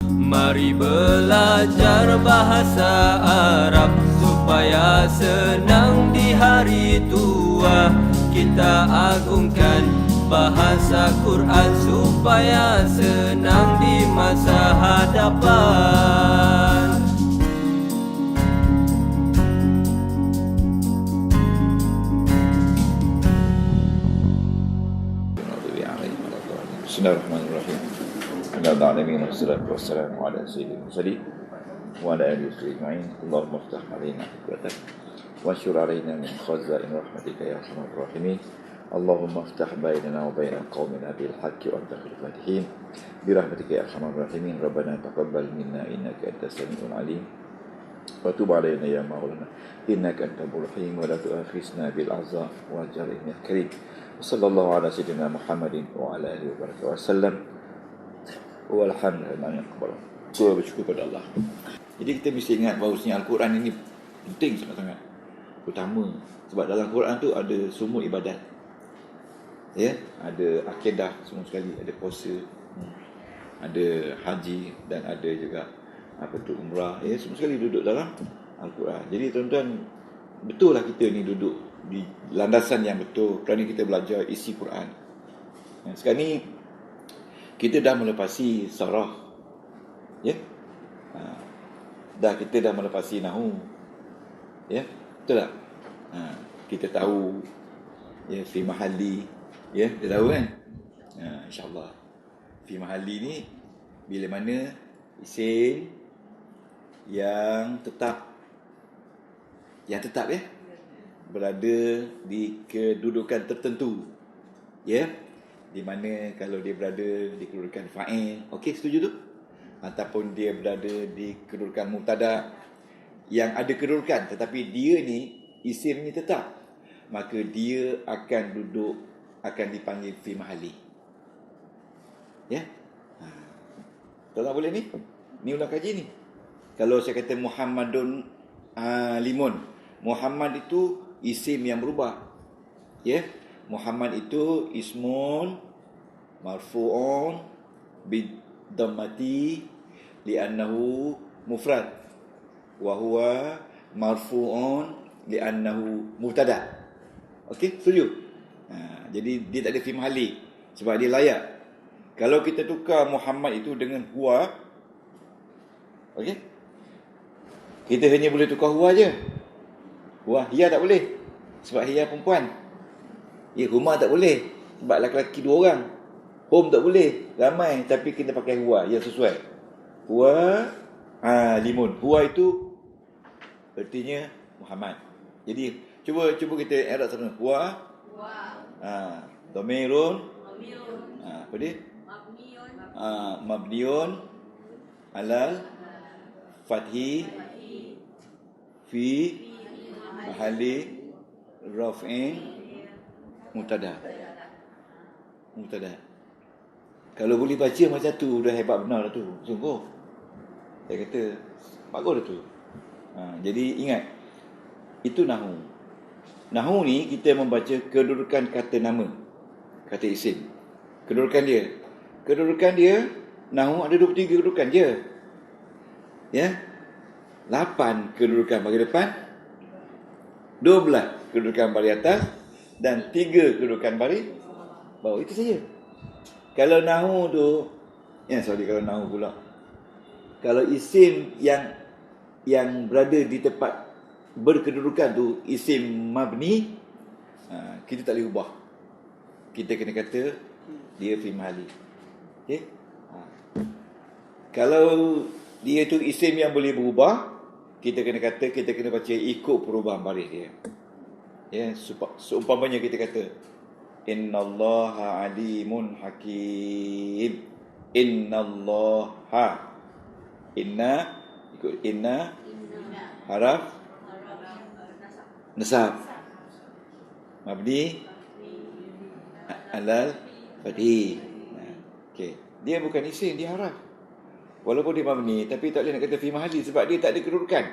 Mari belajar bahasa Arab supaya senang di hari tua. Kita agungkan bahasa Quran supaya senang di masa hadapan. Bismillahirrahmanirrahim. Alhamdulillah wassalatu wassalamu ala sayyidil mursalin wa ala alihi ajma'in. Allahumma iftah alaina hikmatan wa anshur alaina min khaza'in rahmatika ya arhamar rahimin. Allahumma iftah bainana wa baina qaumina bil haqqi wa anta khairul fatihin bi rahmatika ya arhamar rahimin. Rabbana taqabbal minna innaka antas samiul alim wa tub alaina ya maulana innaka antal rahim wa la tu'akhizna bil azab wa jarim ya karim. Sallallahu ala sayyidina Muhammadin wa ala alihi wa barakatuh wasallam. Walhamdulillah yang akbar. So bersyukur pada Allah. Jadi kita mesti ingat bahawasanya Al-Quran ini penting sangat-sangat. Utama sebab dalam Quran tu ada semua ibadat. Ya, ada akidah semua sekali, ada puasa, ada haji dan ada juga apa tu umrah. Ya, semua sekali duduk dalam Al-Quran. Jadi tuan-tuan, betul lah kita ni duduk di landasan yang betul kerana kita belajar isi Quran. Sekarang ni kita dah melepasi sarah, ya, kita dah melepasi nahu, ya, betul tak? Kita tahu, ya, fi mahalli, ya, kita tahu kan? InsyaAllah fi mahalli ni bila mana isim yang tetap ya, berada di kedudukan tertentu, ya, di mana kalau dia berada di kedudukan fa'il, okey, setuju tu? Ataupun dia berada di kedudukan mubtada yang ada kedudukan tetapi dia ni isim ni tetap, maka dia akan dipanggil fi mahalli, ya. Tak boleh ni ulang kaji ni. Kalau saya kata Muhammadun alimun, Muhammad itu isim yang berubah, ya. Muhammad itu ismun marfu'un bidammati li'annahu mufrad wa huwa marfu'un li'annahu mubtada. Okey, setuju? Jadi dia tak ada fi mahalli sebab dia layak. Kalau kita tukar Muhammad itu dengan huwa, okey, kita hanya boleh tukar huwa je. Huwa, hiya tak boleh sebab hiya perempuan. Ya, rumah tak boleh sebab lelaki 2 orang. Home tak boleh, ramai, tapi kita pakai huwa yang sesuai. Huwa alimun. Huwa itu artinya Muhammad. Jadi cuba kita i'rab sama. Huwa dhamirun apa dia? Mabniun alal fathi fi mahalli raf'in mubtada. Kalau boleh baca macam tu dah hebat benar dah tu. Sungguh saya kata bagus dah tu. Jadi ingat, itu nahu. Nahu ni kita membaca kedudukan kata nama, kata isim. Kedudukan dia nahu ada 23 kedudukan je, ya. 8 kedudukan bagi depan, 12 kedudukan bagi atas, dan 3 kedudukan baris bawah. Itu saja. Kalau nahu tu, kalau nahu pula, kalau isim yang berada di tempat berkedudukan tu isim mabni, kita tak boleh ubah. Kita kena kata dia fi mahalli. Okey? Kalau dia tu isim yang boleh berubah, kita kena baca ikut perubahan baris dia. Ya, seumpamanya kita kata innallaha alimun hakim. Innallaha, ikut inna haraf nasab mabni alal fathi. Okey, dia bukan isim, dia haraf. Walaupun dia mabni, tapi tak boleh nak kata fi mahalli sebab dia tak ada kedudukan.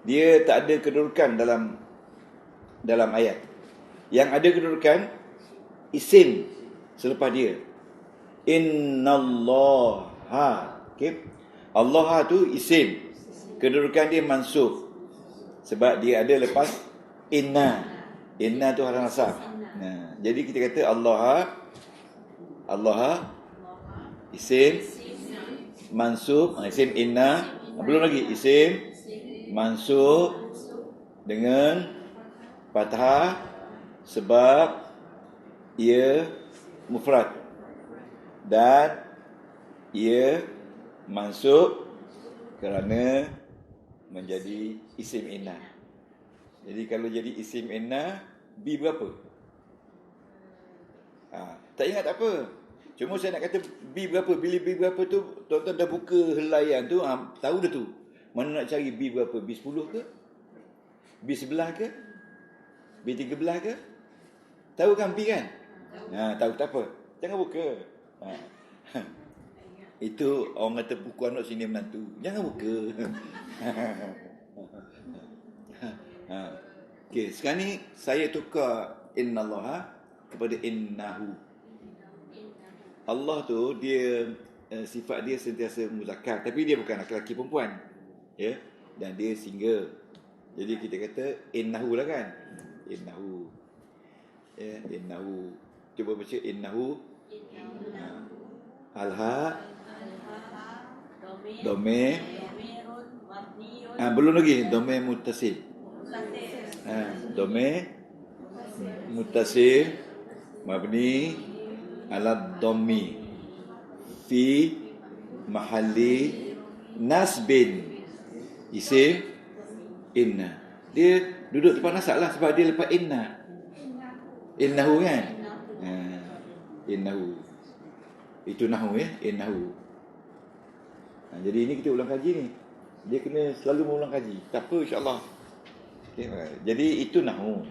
Dia tak ada kedudukan dalam ayat. Yang ada kedudukan isim selepas dia. Innallaha. Okey. Allah tu isim. Kedudukan dia mansub. Sebab dia ada lepas inna. Inna tu harf nasab. Nah, jadi kita kata Allah isim mansub, isim inna, belum lagi isim mansub dengan fathah sebab ia mufrad dan ia mansub kerana menjadi isim inna. Jadi kalau jadi isim inna, B berapa? Tak ingat tak apa. Cuma saya nak kata B berapa. Bila B berapa tu, tuan-tuan dah buka helaian tu, tahu dah tu. Mana nak cari B berapa? B10 ke? B11 ke? B13 ke? Tahu kan B kan? Tahu tak apa. Jangan buka. Itu orang kata buku anak sini menantu. Jangan buka. Okey, sekarang ni saya tukar innallaha kepada innahu. Allah tu dia sifat dia sentiasa muzakkar, tapi dia bukan lelaki perempuan. Ya. Dan dia single. Jadi kita kata innahu lah kan. Innahu. Ya, innahu. Cuba baca innahu. Alha domir belum lagi domir muttasil. Domir muttasil mabni ala dhammi fi mahalli nasbin isim inna. Dia duduk depan nasab lah sebab dia lepas inna. Innahu kan? Innahu. Itu nahu ya, innahu. Jadi ini kita ulang kaji ni. Dia kena selalu mengulang kaji. Tak apa insya-Allah. Okay, jadi itu nahu.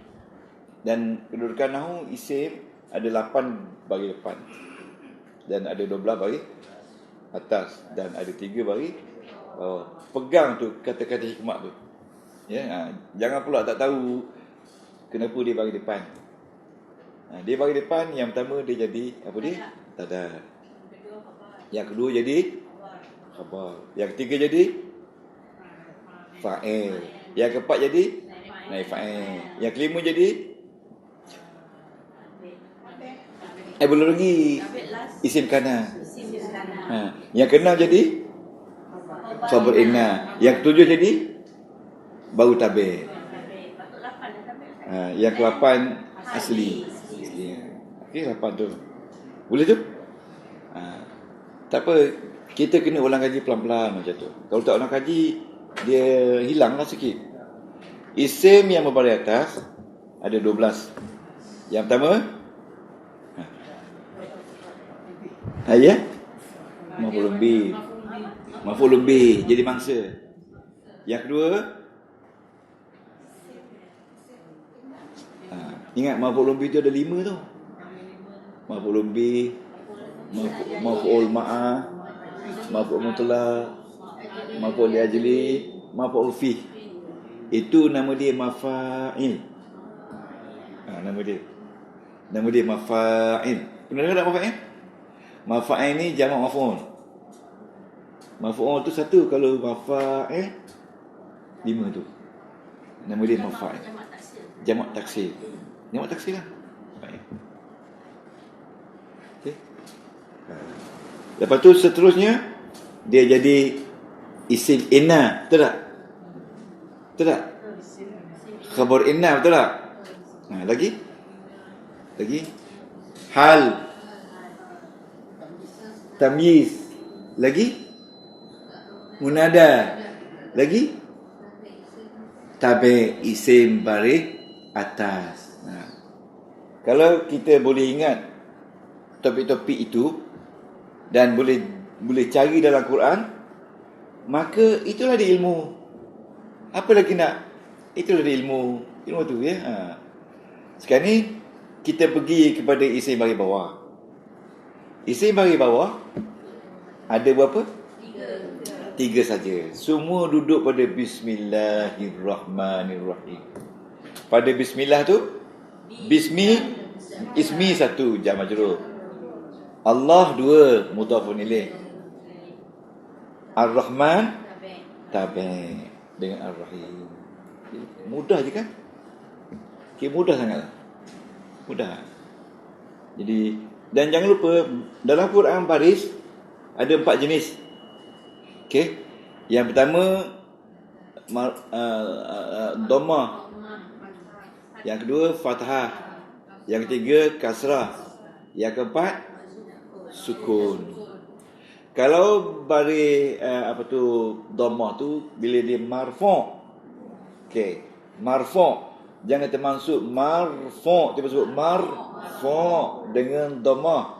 Dan kedudukan nahu isim ada 8 bagi depan. Dan ada 12 bagi atas dan ada 3 bagi bawah. Pegang tu kata-kata hikmat tu. Ya, jangan pula tak tahu kenapa dia bagi depan. Dia bagi depan, yang pertama dia jadi apa dia? Tada. Yang kedua jadi khabar. Yang ketiga jadi fa'il. Yang keempat jadi naib fa'il. Yang kelima jadi belum lagi isim kana. Yang keenam jadi khabar inna. Yang ketujuh jadi baru tabi'. Yang ke-8 asli. Okey, 8 tu. Boleh tu? Tak apa, kita kena ulang kaji pelan-pelan macam tu. Kalau tak ulang kaji, dia hilanglah sikit. Isim yang berbaris atas ada 12. Yang pertama ya, maf'ul bi jadi mangsa. Yang kedua ingat maf'ul bi tu ada 5 tu. Maf'ul bi, maf'ul ma'ah, maf'ul mutlaq, maf'ul li ajli, maf'ul fi. Itu nama dia mafa'il. Nama dia mafa'il. Pernah dengar tak mafa'il? Mafa'il ni jamak maf'ul. Maf'ul tu satu, kalau mafa'il 5 tu. Nama dia mafa'il. Jamak taksir. Jamak taksir lah. Okay. Lepas tu seterusnya dia jadi isim inna, betul tak? Betul tak? Khabar inna, betul tak? Lagi hal tamyiz, lagi munada, lagi tabi isim baris atas. Kalau kita boleh ingat topik-topik itu dan boleh cari dalam Quran, maka itulah dia ilmu. Apa lagi nak? Itulah dia ilmu tu ya. Sekarang ni kita pergi kepada isim baris bawah. Isim baris bawah ada berapa? 3 saja. Semua duduk pada Bismillahirrahmanirrahim. Pada bismillah tu ismi 1 jar majrur. Allah 2 mudhafun ilaih. Ar-Rahman tabi' dengan Ar-Rahim. Mudah je kan? Okay, mudah sangatlah. Mudah. Jadi, dan jangan lupa dalam Quran baris ada 4 jenis. Okey. Yang pertama dhammah. Yang kedua fathah. Yang ketiga kasrah. Yang keempat sukun. Kalau baris dhammah tu bila dia marfu'. Okey, marfu'. Jangan termasuk marfu', tiba sebut marfu' dengan dhammah.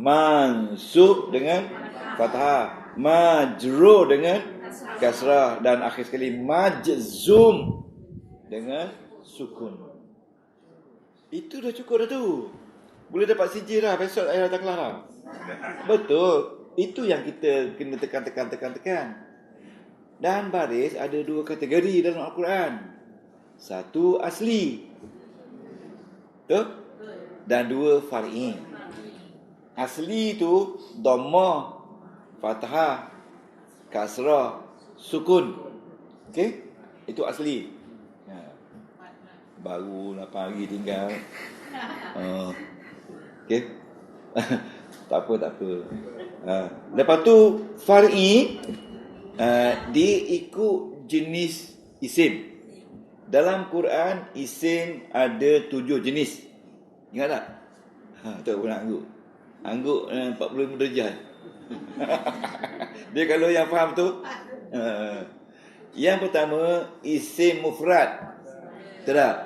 Mansub dengan fathah, majrur dengan kasrah, dan akhir sekali majzum dengan sukun. Itu dah cukup dah tu. Boleh dapat sijil dah besok ayat datang kelar. Betul. Itu yang kita kena tekan. Dan baris ada 2 kategori dalam Al-Quran. Satu asli, betul? Dan 2 far'i. Asli itu dhammah, fathah, kasrah, sukun. Okey? Itu asli. Baru 8 hari tinggal. Okey. Tak apa. Lepas tu far'i, dia ikut jenis isim. Dalam Quran isim ada 7 jenis. Ingat tak? Tak pernah angguk. Angguk 45 darjah. Dia kalau yang faham tu. Yang pertama isim mufrad. Betul tak?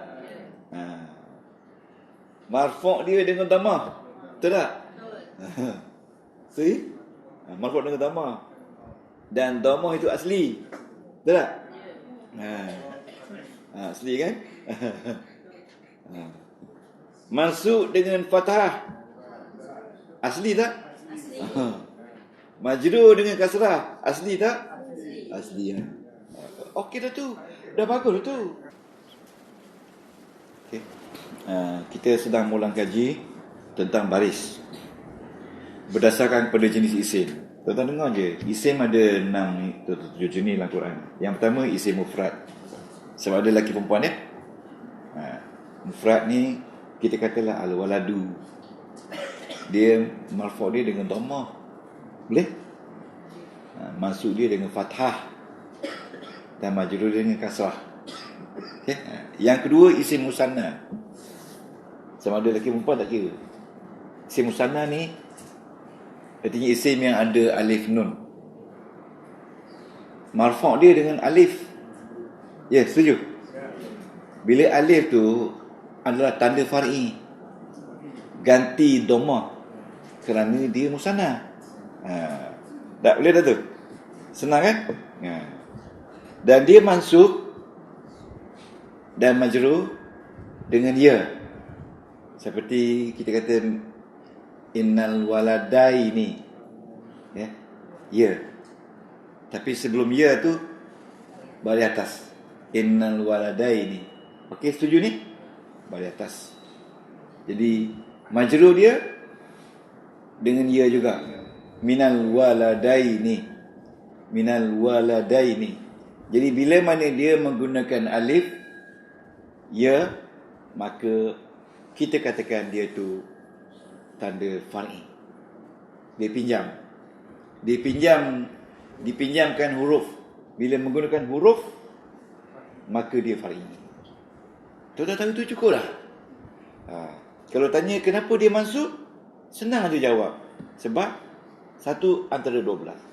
Marfu' dia dengan dhammah. Betul tak? See? Marfu' dengan dhammah. Dan dhammah itu asli. Betul tak? Asli kan? Mansub dengan fathah. Asli tak? Asli. Majrur dengan kasrah. Asli tak? Asli. Okey dah tu. Dah bagus dah tu. Okay. Kita sedang mula kaji tentang baris berdasarkan pada jenis isim. Tuan-tuan dengar je. Isim ada 6 7 jenis dalam Quran. Yang pertama isim mufrad. Sebab ada lelaki perempuan ya. Mufrad ni kita katalah al-waladu. Dia marfu' dia dengan dhammah. Boleh? Mansub dia dengan fathah. Dan majrur dia dengan kasrah. Okay? Yang kedua isim musanna. Sama ada lelaki perempuan tak kira. Isim musanna ni artinya isim yang ada alif nun. Marfu' dia dengan alif. Ya, setuju? Bila alif tu adalah tanda far'i, ganti dhammah kerana dia musanna. Tak boleh dah tu. Senang kan? Dan dia mansub dan majrur dengan ya. Seperti kita kata innal waladaini. Ya. Ya. Tapi sebelum ya tu baris atas. Innal waladaini. Okey, setuju ni? Baris atas. Jadi majrur dia dengan ya juga. Minal waladaini. Jadi bila mana dia menggunakan alif ya, maka kita katakan dia tu tanda far'i. Dipinjamkan huruf. Bila menggunakan huruf, maka dia far'i. Tuan-tuan tahu itu cukup dah. Kalau tanya kenapa dia mansub, senang tu jawab. Sebab satu antara 12.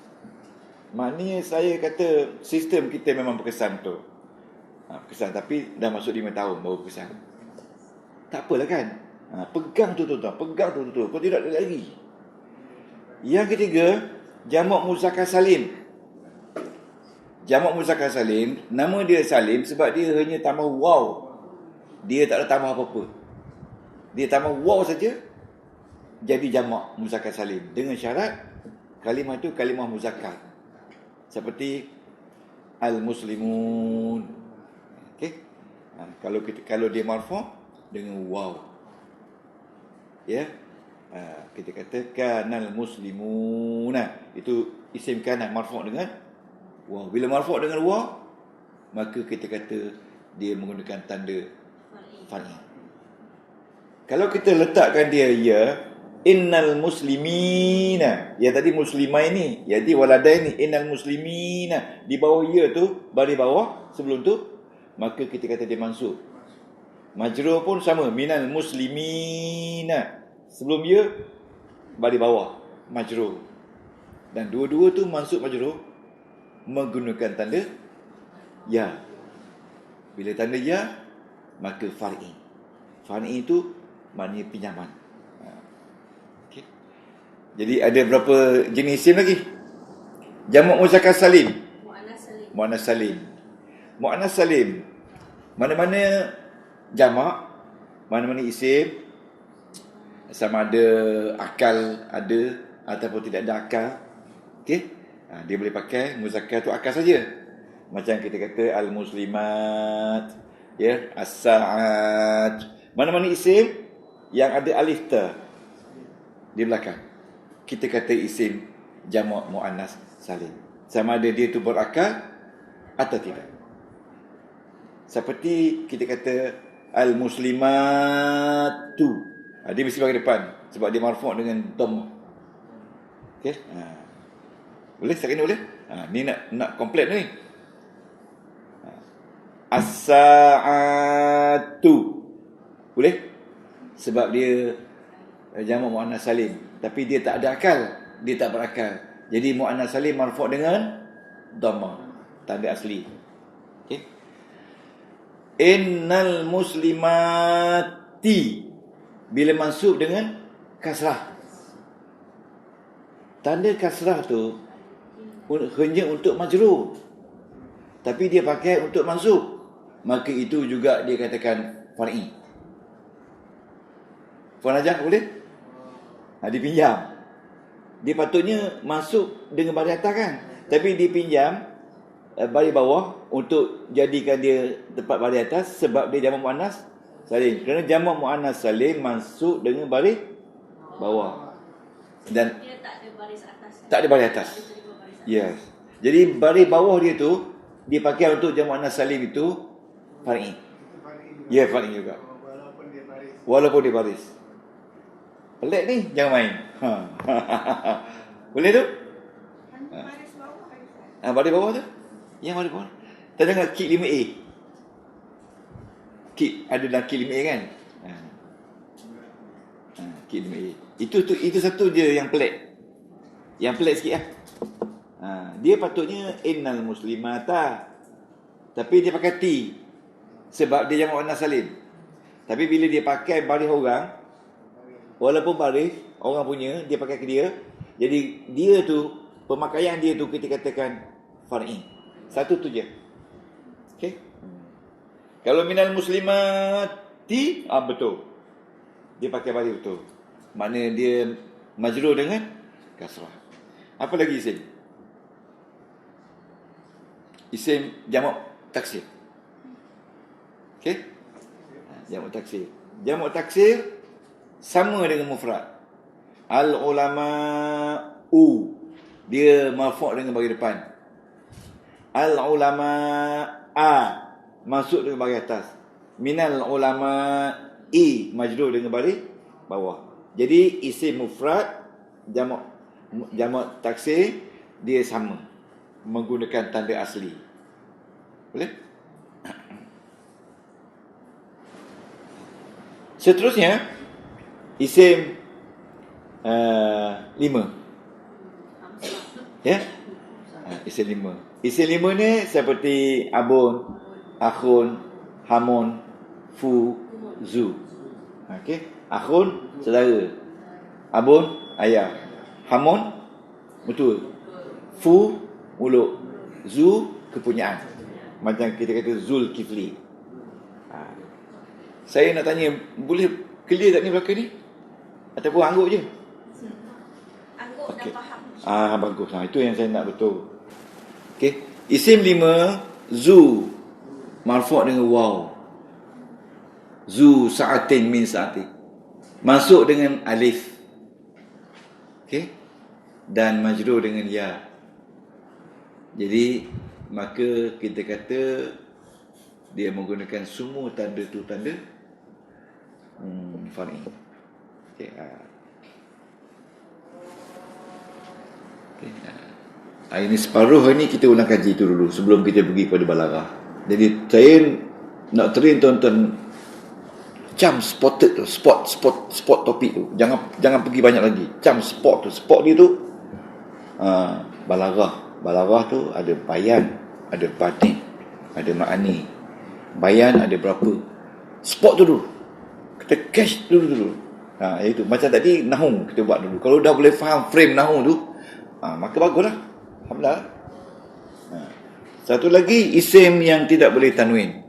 Maknanya saya kata sistem kita memang berkesan tu. Berkesan, tapi dah masuk 5 tahun baru berkesan. Tak apalah kan. Pegang tu tuan-tuan, pegang tu. Kau tidak ada lagi. Yang ketiga, jamak muzakkar salim. Jamak muzakkar salim, nama dia salim sebab dia hanya tambah waw. Dia tak ada tambah apa-apa. Dia tambah waw saja, jadi jamak muzakkar salim. Dengan syarat kalimah itu kalimah muzakkar. Seperti al-muslimun. Okey. Kalau dia marfu' dengan waw. Ya. Kita kata kanal muslimuna, itu isim kana marfu' dengan waw. Bila marfu' dengan waw, maka kita kata dia menggunakan tanda far'i. Kalau kita letakkan dia ya, innal muslimina, ya tadi muslimai ni, jadi waladai ni, innal muslimina, di bawah ya tu, baris bawah sebelum tu, maka kita kata dia mansub. Majrur pun sama, minal muslimina, sebelum ya baris bawah majrur. Dan dua-dua tu mansub majrur menggunakan tanda ya. Bila tanda ya, maka far'i. Far'i itu maknanya pinjaman. Okay. Jadi ada berapa jenis isim lagi? Jamak muzakkar salim. Muannas salim. Muannas salim. Mana-mana jamak, mana-mana isim, sama ada akal ada ataupun tidak ada akal. Okey? Dia boleh pakai muzakkar tu akal saja. Macam kita kata al-muslimat, ya, as-sa'at. Mana-mana isim yang ada alif ta di belakang, kita kata isim jamak muannas salim. Sama ada dia tu berakal atau tidak. Seperti kita kata al-muslimatu, dia mesti bagi depan sebab dia marfu' dengan dhammah. Okey? Boleh? Setakat ni boleh? Ni nak komplit ni. As-sa'atu. Boleh? Sebab dia jamak muannas salim, tapi dia tak ada akal, dia tak berakal. Jadi muannas salim marfu' dengan dhammah, tanda asli. Okey? Innal muslimati, bila mansub dengan kasrah. Tanda kasrah tu hanya untuk majrur, tapi dia pakai untuk mansub, maka itu juga dia katakan far'i. Puan Najah boleh? Dipinjam. Dia patutnya masuk dengan baris atas kan, tapi dipinjam baris bawah untuk jadikan dia tempat baris atas, sebab dia jamak muannas salim. Kerana jamak muannas salim masuk dengan baris bawah. Dan dia tak ada baris atas. Tak ada baris atas. Yes. Jadi baris bawah dia tu dia pakai untuk jamak muannas salim itu far'i. Ya, far'i juga. Walaupun dia baris. Pelik ni, jangan main. Boleh tu? Baris bawah. Baris bawah tu? Yang baris bawah. Tak dengar kik 5A. Kik ada dalam kik 5A kan? Kik 5A. Itu satu je yang pelik. Yang pelik sikit lah. Dia patutnya innal muslimata, tapi dia pakai T sebab dia jamak muannas salim. Tapi bila dia pakai baris orang, walaupun baris orang punya, dia pakai ke dia, jadi dia tu, pemakaian dia tu kita katakan far'i. Satu tu je. Okey. Kalau minal muslimati, betul, dia pakai baris betul, makna dia majrur dengan kasrah. Apa lagi isim? Isim jamak taksir. Okey? Jamak taksir. Jamak taksir sama dengan mufrad. Al-ulama'u, dia marfu' dengan baris depan. Al-ulama'a masuk dengan baris atas. Minal ulama'i majrur dengan baris bawah. Jadi isim mufrad jamak taksir dia sama, menggunakan tanda asli. Boleh? Seterusnya isim 5. Ya? Isim 5. Isim 5 ni seperti abun, akhun, hamun, fu, zu. Okey? Akhun saudara, abun ayah, hamun betul, fu muluk, zu kepunyaan. Macam kita kata Zulkifli. Saya nak tanya, boleh clear tak ni belakang ni? Ataupun angguk je? Angguk okay. dah faham. Bagus. Itu yang saya nak betul. Okey. Isim 5, zu marfu' dengan waw. Zu sa'atin min sa'atin. Masuk dengan alif. dan majrur dengan ya. Jadi maka kita kata dia menggunakan semua tanda tu tanda far'i. Okey. Ini separuh ni kita ulang kaji tu dulu sebelum kita pergi pada balaghah. Jadi saya nak train tuan-tuan cam spotted tu, spot topik tu. Jangan pergi banyak lagi. Cam spot tu. Spot dia tu balaghah. Balaghah tu ada bayan, ada batin, ada ma'ani. Bayan ada berapa. Spot tu dulu. Kita catch dulu. Itu macam tadi nahwu kita buat dulu. Kalau dah boleh faham frame nahwu tu, maka baguslah. Alhamdulillah. Satu lagi isim yang tidak boleh tanwin.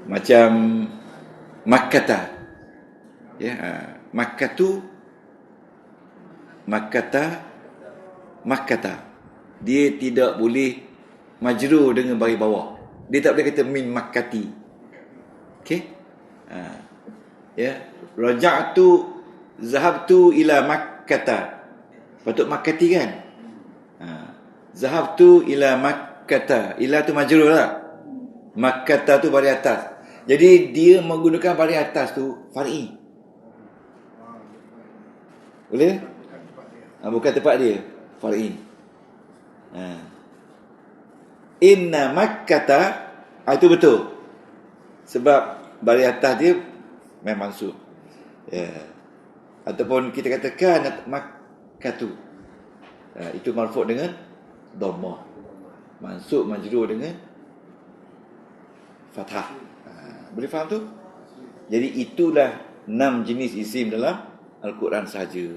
Macam makkata. Ya, makkatu, makkata. Dia tidak boleh majrur dengan baris bawah. Dia tak boleh kata min makkati. Okey? Ya, raja'tu zahabtu ila makkata. Patut makkati kan? Zahabtu ila makkata. Ila tu majrur tak? Makkata tu baris atas. Jadi dia menggunakan baris atas tu far'i. Boleh? Bukan tempat dia, far'i. Inna makkata, itu betul. Sebab baris atas dia memang mansub. Ya. Ataupun kita katakan makkatu. Itu marfu' dengan dhammah. Mansub majrur dengan fathah. Boleh faham tu? Jadi itulah 6 jenis isim dalam Al-Quran sahaja.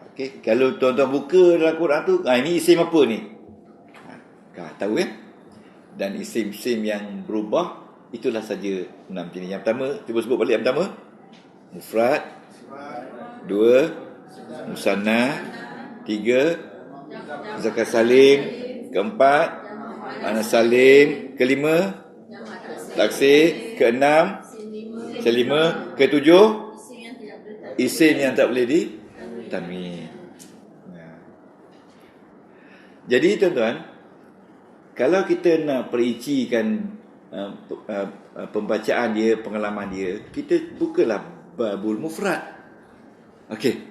Okey, kalau tuan-tuan buka dalam Quran tu, ini isim apa ni? Tahu kan? Dan isim-isim yang berubah itulah saja 6 jenis. Yang pertama, cuba sebut balik yang pertama. Mufrad. 2, musanna. 3, zakat salim. Keempat, anas salim. Kelima, taksir. Keenam, selima. Ketujuh, isim yang tak boleh ditanwin. Jadi tuan-tuan, kalau kita nak pericikan pembacaan dia, pengalaman dia, kita bukalah babul mufrad. Okey.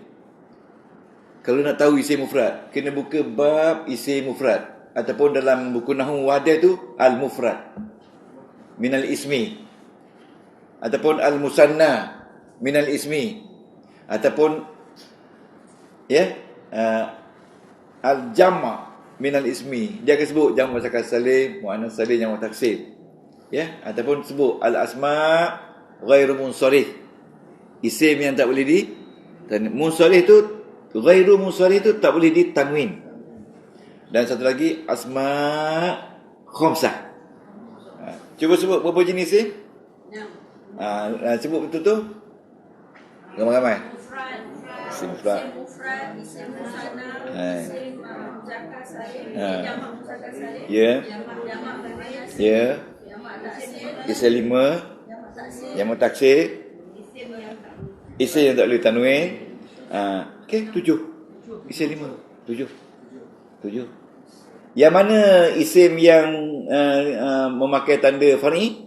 Kalau nak tahu isim mufrad, kena buka bab isim mufrad. Ataupun dalam buku nahwu wadah tu al-mufrad minal ismi, ataupun al-musanna minal ismi, ataupun al-jama' minal ismi. Dia akan sebut jamak muzakkar salim, muannas salim, jamak taksir. Ataupun sebut al-asma' ghairu munsharih. Isim yang tak boleh munsharih tu, ghairu munsharih tu tak boleh ditanwin. Dan satu lagi asma' khamsah. Cuba sebut berapa jenis isim? 6. Sebut betul tu. Ramai-ramai. Isim mufrad, isim musanna, isim muzakkar salim, jamak muzakkar salim, jamak muannas, jamak taksir, isim lima, jamak taksir, isim yang tak boleh tanwin. Okey, 7. Isim 5, 7. Yang mana isim yang memakai tanda far'i?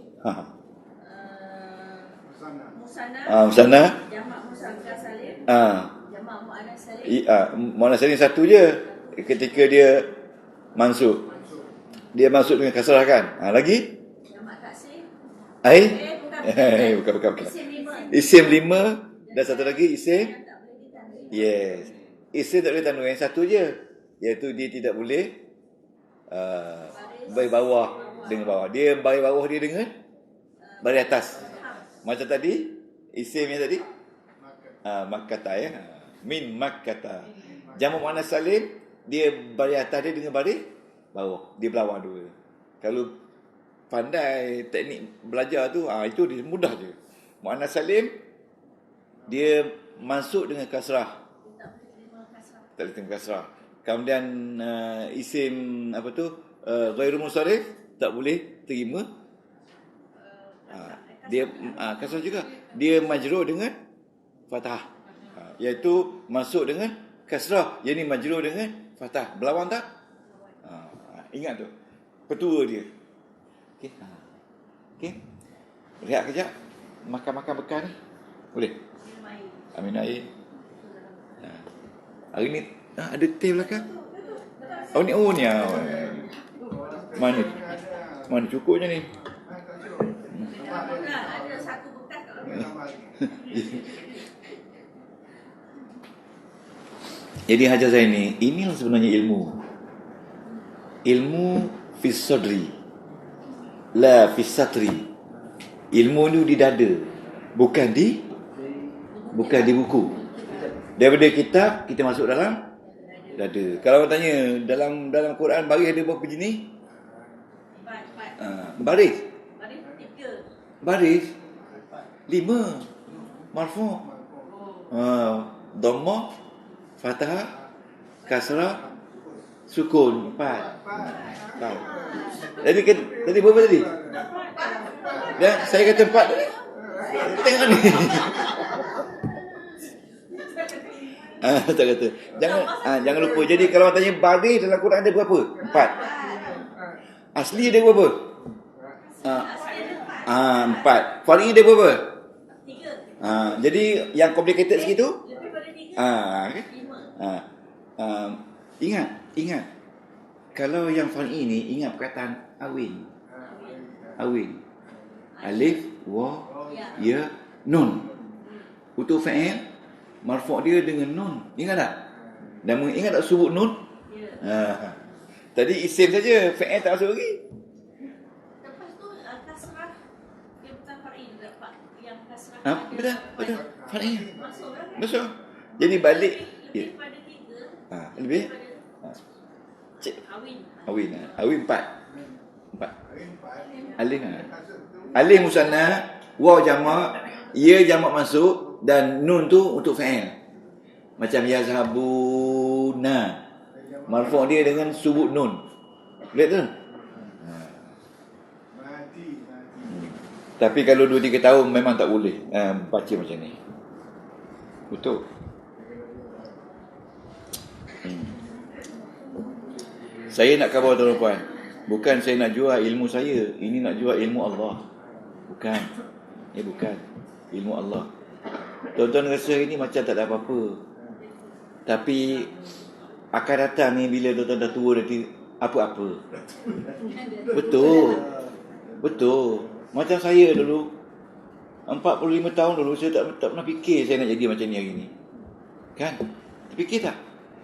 Musanna, jamak muzakkar salim, jamak muannas salim. Muannas salim satu je ketika dia mansub. Dia mansub dengan kasrah kan? Lagi? Jamak taksir. Bukan. Isim 5 dan satu lagi isim. Yes. Isim tak boleh tanwin satu je, iaitu dia tidak boleh baris bawah dengan bawah. Dia baris bawah dia dengan baris atas. Macam tadi isim yang tadi makkata min makkata. Jamak muannas salim, dia baris atas dia dengan baris bawah. Dia berlawan dua. Kalau pandai teknik belajar tu, itu dia mudah je. Muannas salim dia masuk dengan kasrah. Tak boleh terima kasrah. Kemudian isim apa tu ghairu munsharif tak boleh terima dia kasrah juga. Dia majrur dengan fathah. iaitu masuk dengan kasrah, yang ni majrur dengan fathah. Berlawan tak? Ingat tu. Petua dia. Okey. Okey. Rehat kejap. Makan-makan bekal ni. Boleh? Amin air. Hari ni ada teh belakang. Oh ni ni. Mana cukupnya ni? Ada satu bekas kat dalam. Jadi Hajar Zaini, inilah sebenarnya ilmu. Ilmu fis sadri, la fis satri. Ilmu ni di dada, bukan di buku. Daripada kitab kita masuk dalam dada. Kalau orang tanya dalam Quran baris ada berapa jenis? Baris. Baris 5. Marfu'. Dhammah, fathah, kasrah, sukun 4. Tadi berapa tadi? Ya, saya kata 4 tadi. Tengok ni. Tak kata. Jangan lupa. Jadi kalau orang tanya baris dalam Quran ada berapa? 4. Asli ada berapa? 4. Far'i ada berapa? 3. Jadi yang complicated segitu? Ingat. Kalau yang far'i ni ingat perkataan awin. Alif, wa, ya, nun. Untuk fa'il marfu' dia dengan nun. Ingat tak? Dan ingat tak sebut nun? Tadi isim saja, fa'il tak masuk lagi. Lepas tu kasrah dia bukan far'i dapat yang kasrah. Betul. Far'i. Masuk kan? Masuk. Jadi balik. Lebih pada 3. Lebih? Awin 4. Alif musanna, waw jamak, ya jamak masuk dan nun tu untuk fa'il. Macam yazhabuna. Marfu' dia dengan subut nun. Lihat tu. Tapi kalau 2-3 tahun memang tak boleh baca macam ni. Betul. Saya nak khabar tuan-tuan, bukan saya nak jual ilmu saya. Ini nak jual ilmu Allah. Bukan. Bukan. Ilmu Allah. Tuan-tuan rasa ini macam tak ada apa-apa. Tapi akan datang ni bila tuan-tuan dah tua nanti apa-apa. Betul. Macam saya dulu 45 tahun dulu saya tak pernah fikir saya nak jadi macam ni hari ni. Kan? Fikir tak?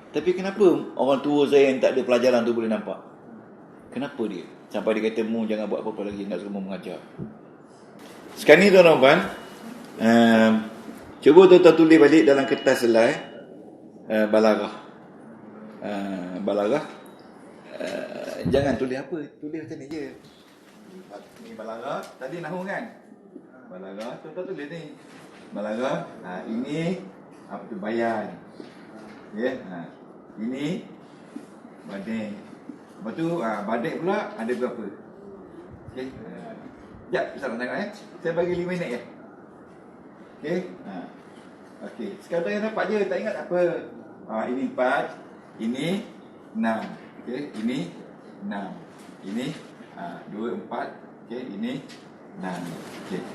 Tapi kenapa orang tua saya yang tak ada pelajaran tu boleh nampak? Kenapa dia? Sampai dia kata, mu jangan buat apa-apa lagi, nak semua mengajar. Sekarang ni tuan-tuan, cuba tuan-tuan tulis balik dalam kertas selai balaghah. Balaghah. Jangan tulis apa, tulis macam ni je. Ni balaghah, tadi nahu kan? Balaghah, tuan-tuan tulis ni. Balaghah, ini apa tu, bayan. Ini badai. Lepas tu badai pula ada berapa? Okey. Sekejap, saya nak tengok Saya bagi 5 minit je. Okey. Okey. Sekadar yang dapat je, tak ingat apa. Ini 4, ini 6. Okey, ini 6. Ini 2, 4. Okey, ini 6. Okey.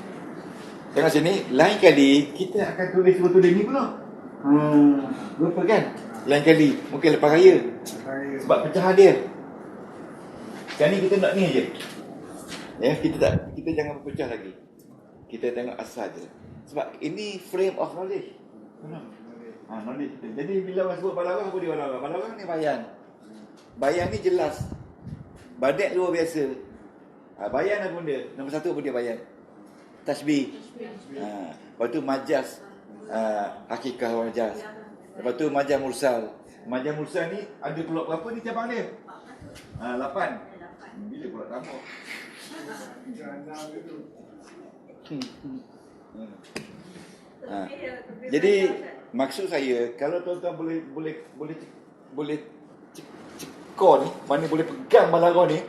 Tengok sini, lain kali kita akan tulis ni pula. Berapa kan? Lain kali, mungkin lepas raya. Sebab pecahan dia. Sekarang ni kita nak ni je. Kita jangan berpecah lagi. Kita tengok asal je. Sebab ini frame of knowledge. Knowledge kita. Jadi bila orang sebut balaghah, apa dia balaghah? Balaghah ni bayan. Bayan ni jelas. Badet luar biasa. Bayan apa benda? Nombor 1 apa dia bayan? Tasbih. Lepas tu majaz. Hakikah majaz. Lepas tu majaz mursal. Majaz mursal ni ada pula berapa ni cabang dia? 8. Bila pula tambah? Jadi maksud saya, kalau tuan-tuan boleh cekor ni, mana boleh pegang balaghah ni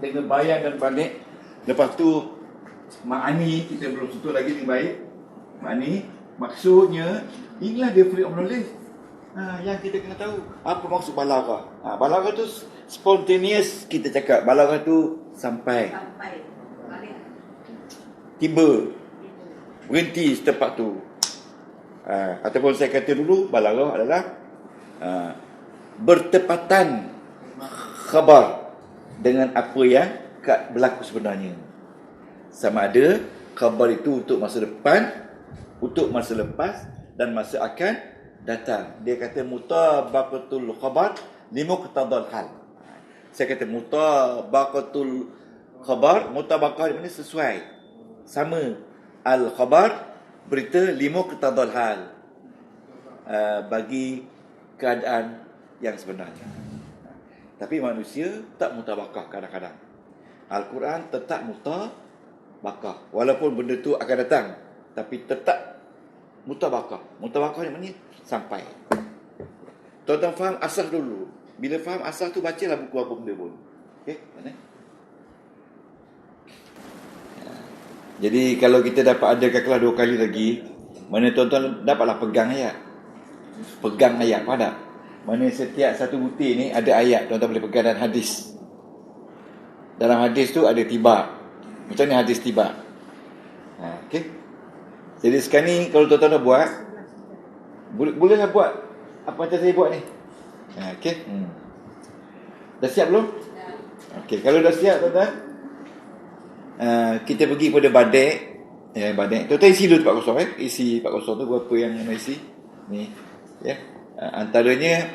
dengan bayan dan banik. Lepas tu ma'ani kita belum sentuh lagi ni baik. Ma'ani, Maksudnya, inilah dia free of knowledge. Yang kita kena tahu. Apa maksud balaghah? Balaghah tu spontaneous, kita cakap. Balaghah tu sampai. Balik. Tiba. Berhenti setempat tu. Ataupun saya kata dulu, balaghah adalah bertepatan khabar dengan apa yang berlaku sebenarnya. Sama ada khabar itu untuk masa depan, untuk masa lepas dan masa akan datang. Dia kata mutabaqatul khabar limuqtadal hal. Saya kata mutabaqatul khabar, mutabaqah ini sesuai, sama. Al khabar, berita limuqtadal hal, bagi keadaan yang sebenarnya. Tapi manusia tak mutabaqah kadang-kadang. Al-Quran tetap mutabaqah, walaupun benda tu akan datang, tapi tetap mutabaqah. Mutabaqah yang mana? Sampai. Tuan-tuan faham asas dulu. Bila faham asas tu, bacalah buku apa benda pun. Okey, mana? Jadi kalau kita dapat ada kelas 2 kali lagi, mana tuan-tuan dapatlah pegang ayat. Pegang ayat, faham tak? Mana setiap satu butir ni ada ayat, tuan-tuan boleh pegang, dan hadis. Dalam hadis tu ada tiba. Macam ni hadis tiba. Okey. Jadi sekarang ni kalau tuan-tuan dah buat, bolehlah buat apa macam saya buat ni. Okey. Dah siap belum? Okey, kalau dah siap tuan-tuan, kita pergi pada Badek. Badek. Tuan-tuan isi dulu tempat kosong. Isi tempat kosong tu, berapa yang nak isi. Ni. Ya. Antaranya,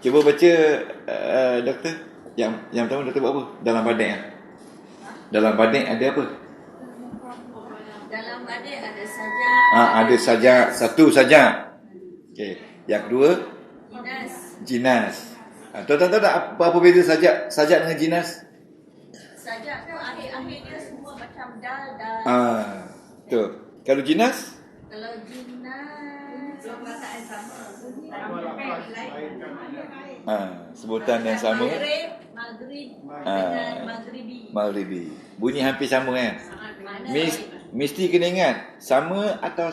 cuba baca, doktor. Yang pertama doktor buat apa? Dalam Badek. Dalam Badek ada apa? Dalam Badek ada sajak. Ada sajak. Satu sajak. Okey. Yang kedua, jinas. Tuan-tuan tahu tak apa beza sajak dengan jinas? Sajak tu akhir-akhir dia semua macam dal. Betul. Kalau jinas? Kalau jinas perkataan sama. Sebutan yang sama. Maghrib dengan maghribi. Bunyi hampir sama kan? Mesti kena ingat, sama atau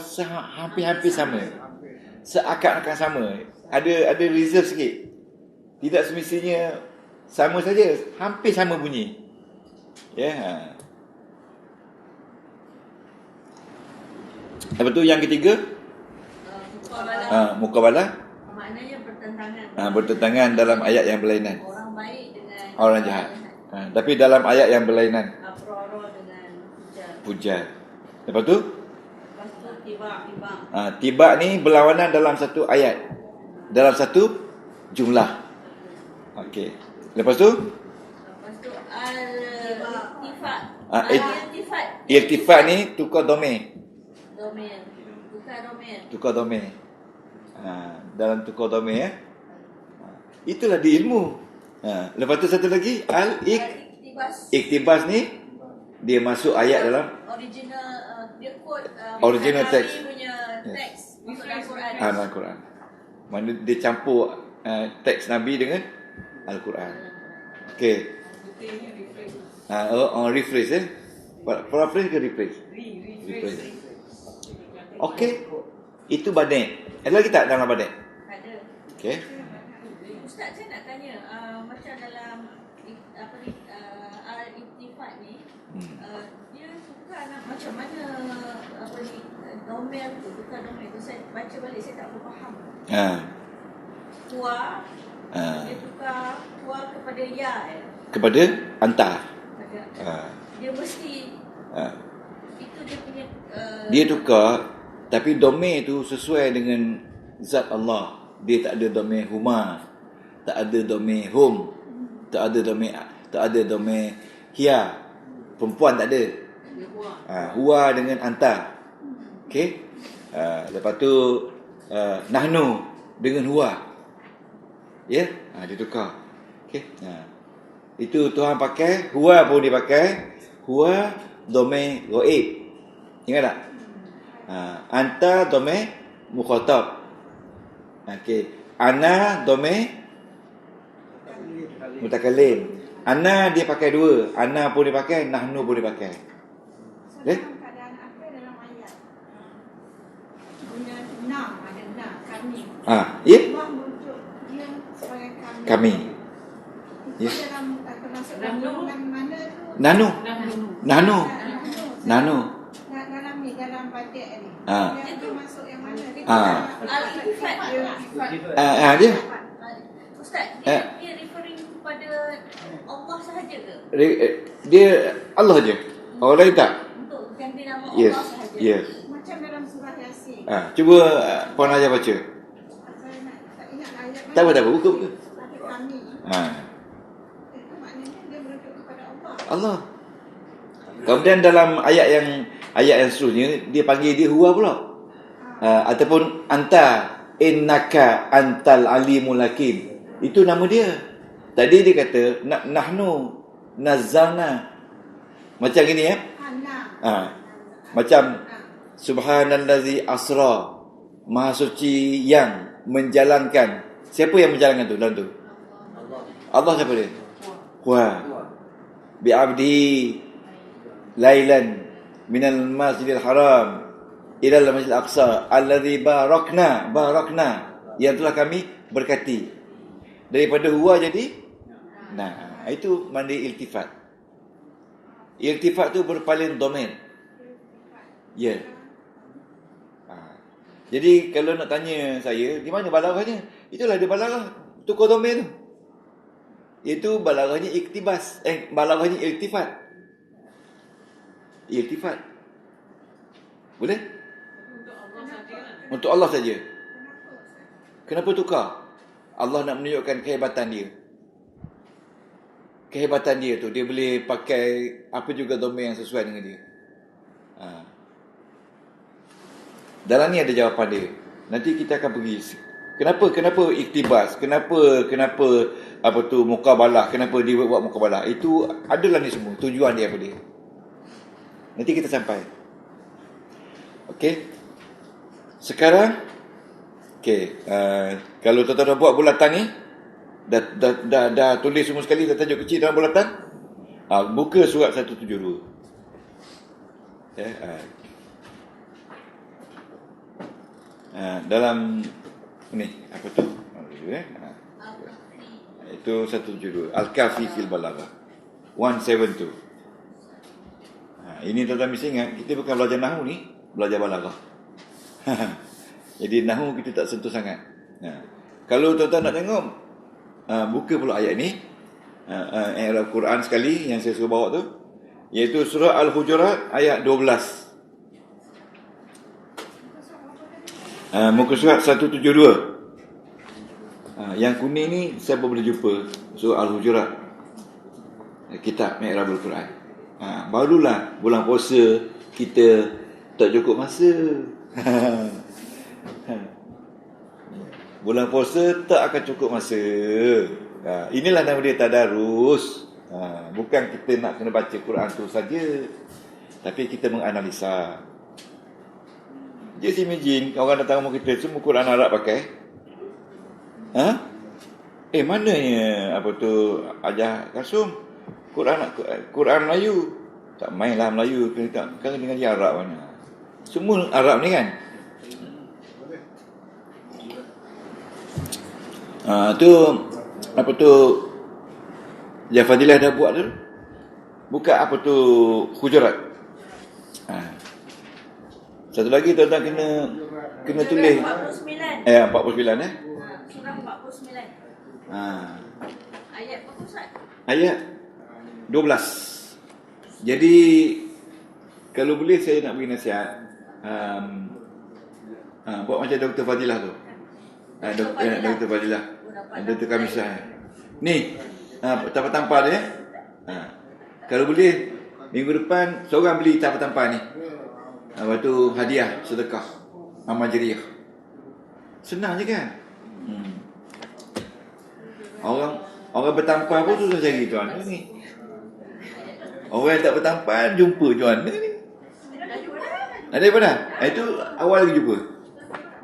hampir-hampir sama. Seakan-akan sama. Ada reserve sikit. Tidak semestinya sama saja, hampir sama bunyi. Lepas tu yang ketiga, muqabalah. Maknanya bertentangan. Bertentangan dalam ayat yang berlainan. Orang baik dengan orang jahat. Tapi dalam ayat yang berlainan. Abrara dengan Pujan. Lepas tu tiba. Tiba ni berlawanan dalam satu ayat, dalam satu jumlah. Okey. Lepas tu Irtifat ni tukar domain. Tukar domain. Dalam tukar domain itulah di ilmu. Lepas tu satu lagi Iktibas ni dia masuk ayat dalam dia quote original text punya teks masuk dalam Quran. Al-Quran. Mana dia campur teks Nabi dengan Al-Quran. Okey. Rephrase paraphrase ke rephrase? Rephrase. Okey. Itu Badek. Ada lagi tak dalam Badek? Ada. Okey. Ustaz, saya nak tanya, macam dalam Al-Ittifaq ni, dia tukar macam mana domain tu, tukar domain tu, saya baca balik saya tak faham. Kuah, dia tukar kuah kepada ya. Kepada anta. Dia mesti itu dia punya dia tukar, tapi domain tu sesuai dengan zat Allah. Dia tak ada domain huma, tak ada domain hum, tak ada domain hiya. Perempuan tak ada. Huwa dengan anta. Okey. Lepas tu nahnu dengan huwa. Ya? Dia tukar. Okey. Itu Tuhan pakai, huwa pun dia pakai. Huwa domain ghaib. Ingat tak? Anta domain mukhatab. Okey. Ana domain mutakallim. Ana dia pakai dua. Ana pun dia pakai, nahnu pun dia pakai. keadaan apa dalam ayat? Ya, Allah muncul dia sebagai kami. kami. Itu Ya. dalam termasuk dalam mana tu? Nano. Nano. Nano. Dalam ni, dalam batik ni. Ah. Dia termasuk yang mana? Dia Al-Iltifat. Dia Ustaz, Eh. dia referring kepada Allah sahaja ke? dia Allah je. Orang lain tak? Untuk ganti nama Yes. Allah sahaja. Yes. Macam dalam surah Yasin. Cuba Puan Hajar baca. Saya tak ingat ayat mana. Tak apa, buka. Tapi kami. Itu maknanya dia merujuk kepada Allah. Allah. Kemudian dalam ayat yang seterusnya dia panggil dia huwa pula. Ataupun anta innaka antal alimul hakim. Itu nama dia. Tadi dia kata nahnu nazzalna. Macam gini ya. Macam subhanallazi asra. Maha suci yang menjalankan. Siapa yang menjalankan tu dalam tu? Allah siapa dia? Huwa. Bi'abdi lailan minal masjidil haram ilal masjidil aqsa alladzi barakna yang telah kami berkati. Daripada huwa jadi itu mandi iltifat. Iltifat tu berpaling domain. Ya. Jadi kalau nak tanya saya, di mana balaghahnya? Itulah dia balaghah. Tukar domain tu. Itu balaghahnya iktibas. Balaghahnya iltifat. Iltifat. Boleh? Untuk Allah saja. Kenapa tukar? Allah nak menunjukkan kehebatan dia. Kehebatan dia tu, dia boleh pakai apa juga domain yang sesuai dengan dia. Dalam ni ada jawapan dia. Nanti kita akan pergi. Kenapa iktibas? Kenapa mukabalah? Kenapa dia buat mukabalah? Itu adalah ni semua. Tujuan dia apa dia. Nanti kita sampai. Okey. Sekarang kalau tuan-tuan dah buat bulatan ni, dah tulis semua sekali, dah tajuk kecil dalam bulatan. Buka surat 172. Dalam ni apa tu? Itu 172. Al-Kafi fil Balaghah 172. Ini tuan-tuan mesti ingat, kita bukan belajar nahwu ni, belajar balaghah. Jadi nahwu kita tak sentuh sangat. Kalau tuan-tuan nak tengok, buka pula ayat ni, ayat Al-Quran sekali yang saya suruh bawa tu, iaitu surah Al-Hujurat ayat 12. Muka surat 172. Yang kuning ni saya boleh jumpa surah Al-Hujurat, kitab Mi'rabul Quran. Barulah bulan puasa kita tak cukup masa. Bulan puasa tak akan cukup masa. Inilah nama dia tadarus. Bukan kita nak kena baca Quran tu saja, tapi kita menganalisa. Just imagine orang datang rumah kita semua Quran Arab pakai. Mananya apa tu Ajah Kasum Quran Melayu. Tak mainlah Melayu, kan dengan dia Arab mana. Semua Arab ni kan. Tu apa tu Jafadilah dah buat tu. Buka apa tu Hujurat. Satu lagi tuan-tuan kena tulis 49. 49 Surah 49. Ayat berapa Ustaz? Ayat 12. Jadi kalau boleh saya nak bagi nasihat, buat macam Dr. Fadilah tu. Dr. Fadilah, Dr. Kamisah. Ni tampar-tampar dia. Kalau boleh minggu depan seorang beli tampar-tampar ni. Lepas tu hadiah sedekah amal jariah. Senang je kan? Orang bertampar pun susah cari tuan ni. Orang yang tak bertampar jumpa tuan ni. Ada apa dah? Itu awal lagi jumpa.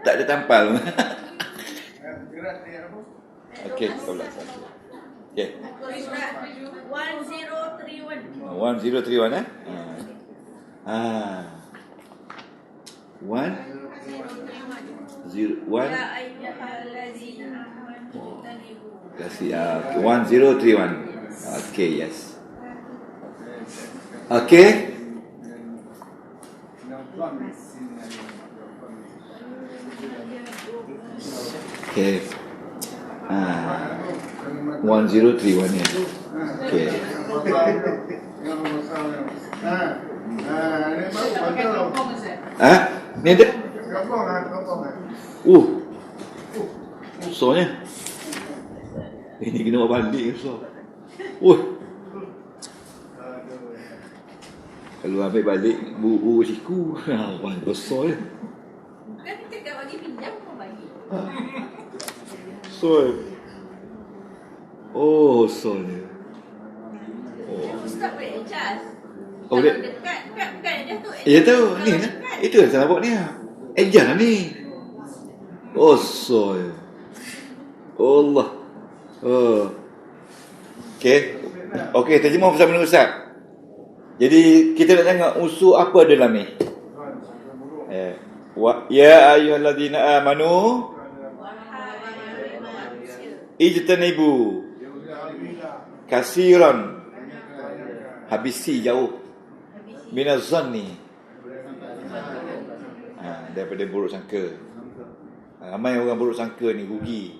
Tak ada tampal. Okey, 11. Okey. 1031. 1031 1 0 1 Ya ayyuhal Kasih 1031. Okay, yes. Okay. Okay. 1031 ni. Okay. Ni ada. Besarnya. Ini kena buat balik besar. Kalau ambil balik buku siku, orang besar je. Kan kita kat bagi pinjam pun bagi. Besar. Oh, besarnya. Ustaz boleh adjust. Oh, Kalau dia- dekat dia tu. Ya tahu ni Kalau lah. dekat, Itu yang saya buat ni. Ejan lah ni. Oh, besar. Allah. Oh. Okey. Okey, terjemah bersama dengan Ustaz. Jadi kita nak tengok unsur apa dalam ni. Ya ayyuhallazina amanu wahai manusia. ijtanibu kasiran, habisi jauh, minaz zanni, daripada buruk sangka. Ramai orang buruk sangka ni rugi.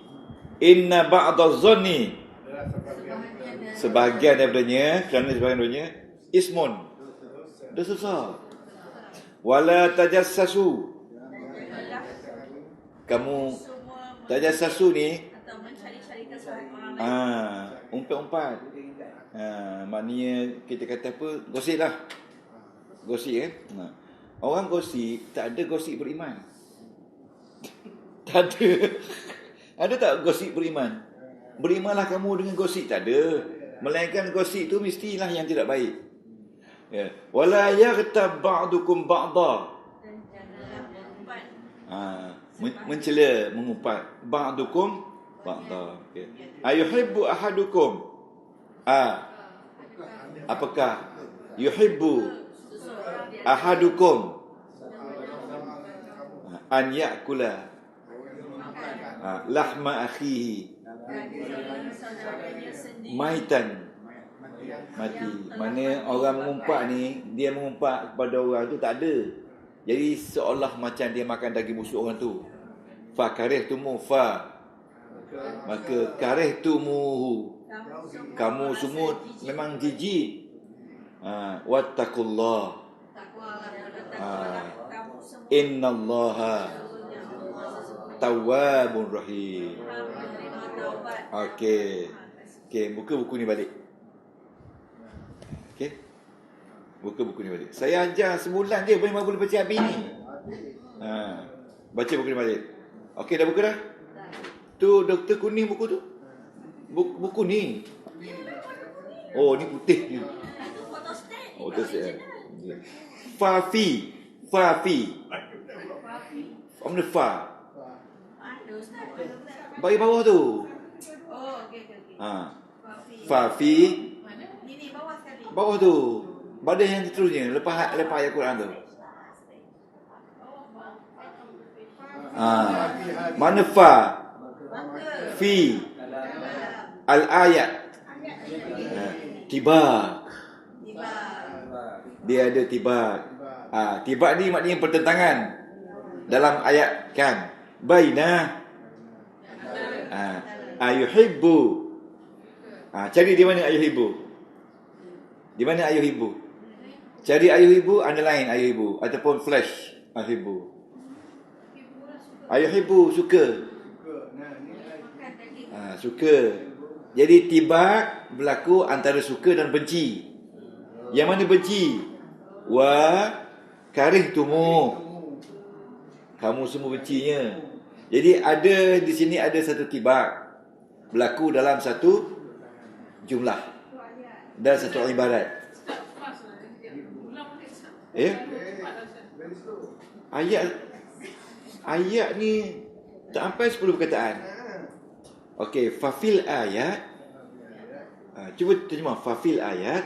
Inna ba'daz zanni, sebahagian daripadanya, kerana sebahagian daripadanya ismun, dosa besar. Wala tajassasu, kamu tajassasu ni Atau mencari-cari kesalahan orang lain. umpat-umpat. Maknanya kita kata apa? Gosip lah. Gosip kan? Orang gosip, tak ada gosip beriman. Tak ada. Ada tak gosip beriman? Berimanlah kamu dengan gosip, tak ada. Melainkan gosip tu mestilah yang tidak baik. Ya. Wala yaghtab ba'dukum ba'da. Dan janganlah mengumpat. Mencela, mengumpat. Ba'dukum ba'da. Okay. Ayuhibbu ahadukum. Apakah yuhibbu ahadukum an ya'kula lahma akhihi Saudaranya sendiri. maitan, mati. Mana orang mengumpat ni, dia mengumpat kepada orang tu tak ada. Jadi seolah macam dia makan daging busuk orang tu. Fa karihtumu fa, maka karihtumuhu, kamu semua memang jijik. Wattaqullah, Kamu semua innallaha tawwabur rahim. menerima taubat. Okey. Okey, buka buku ni balik. Okey. Buka buku ni balik. Saya ajar sebulan je memang boleh baca habis ni. Baca buku ni balik. Okey, dah buka dah? Tu Doktor kuning buku tu. Buku ni. Oh, ni putih ni. Itu photostat. Oh, tu saya. Fafi. Fafi. Apa mana fa? Ada Ustaz. Bagi bawah tu. Oh, okey. Fafi. Mana? Ini bawah sekali. Bawah tu. Badan yang seterusnya lepas ayat Quran tu. Mana fa? Fi. Al-ayat. Tiba. Dia ada tiba. Tiba ni maknanya pertentangan dalam ayat kan. Baina. Ayuhibbu. Cari di mana ayuhibbu? Di mana ayuhibbu? Cari ayuhibbu, underline ayuhibbu ataupun flash ayuhibbu. Ayuhibbu suka. Suka. Jadi tiba berlaku antara suka dan benci. Yang mana benci? Wa karihtumu, kamu semua bencinya. Jadi ada di sini ada satu tiba berlaku dalam satu jumlah dan satu ibarat. Ayat ni tak sampai 10 perkataan. Okey, fafil ayat. Cuba terjemah fafil ayat.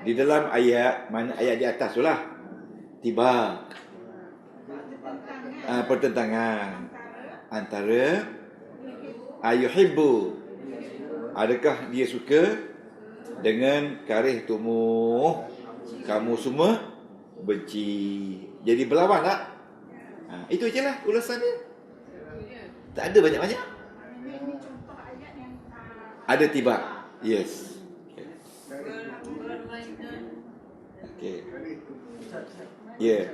Di dalam ayat, mana ayat di atas tu lah. Tiba. Pertentangan antara ayuhibbu, adakah dia suka dengan karih tumuh, kamu semua benci. Jadi berlawan tak? Itu je lah ulasan dia. Tak ada banyak-banyak. Ada tiba. Yes. Okay. Ya.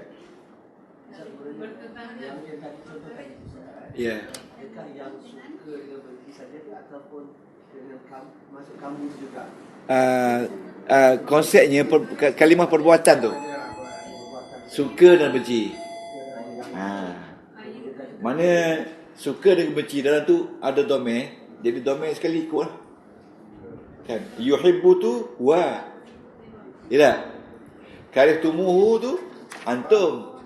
Ya. Adakah yang suka dengan benci saja ataupun dengan masuk kamu juga? Konsepnya kalimah perbuatan tu. Suka dan benci. Mana suka dengan benci dalam tu ada domain. Jadi domain sekali ikut lah. Kan? Yuhibbu tu wa. Ya. Karih tumuhu tu antum.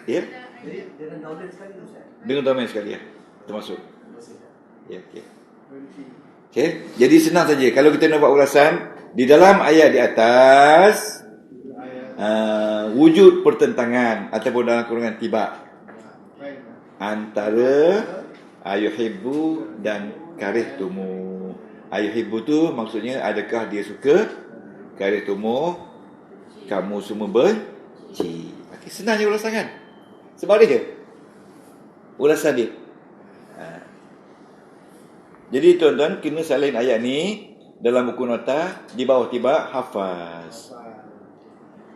Ya. Jadi dengan domain sekali tu Ustaz? Dengan domain sekali ya. Termasuk. Ya, okey. Okey, jadi senang saja. Kalau kita nak buat ulasan di dalam ayat di atas wujud pertentangan ataupun dalam kurungan tiba antara ayuhibbu dan karihtumu. Ayuhibbu tu maksudnya adakah dia suka, karihtumu kamu semua benci. Okey, senang je ulasan kan? Sebab dia ulasan dia. Jadi tuan-tuan kena salin ayat ni dalam buku nota di bawah tiba hafaz.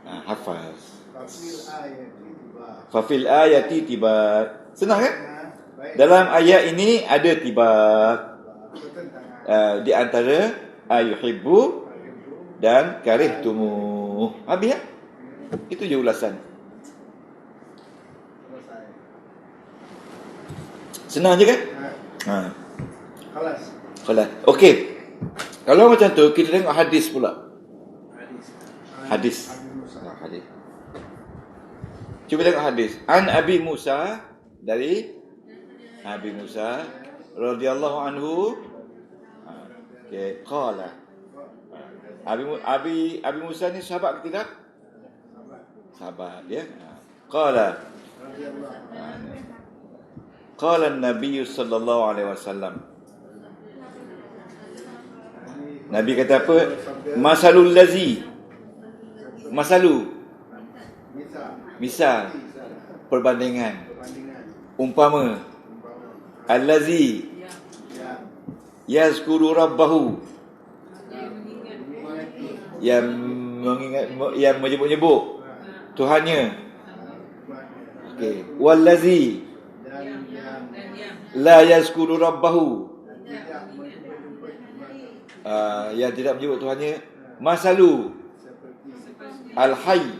Hafaz. Fafil ayati tiba. Senang kan? Dalam ayat ini ada tiba di antara ayuhibbu dan karihtumu. Habis ya? Itu je ulasan. Senang je kan? Kelas. Okey. Kalau macam tu kita tengok hadis pula. Hadis. Cuba tengok hadis. An Abi Musa, dari Abi Musa radhiyallahu anhu. Okey, qala. Abi Musa ni sahabat ke tidak? Sahabat ya. Qala. Qala an-nabiy sallallahu alaihi wasallam. Nabi kata apa? Masalul lazi. Misal. Perbandingan. Umpama. Allazi yazkuru rabbahu. Yang mengingat, yang menyebut-nyebut Tuhannya. Okey. Wallazi la yazkuru rabbahu. Yang tidak menyebut Tuhannya. Masalu al-hayy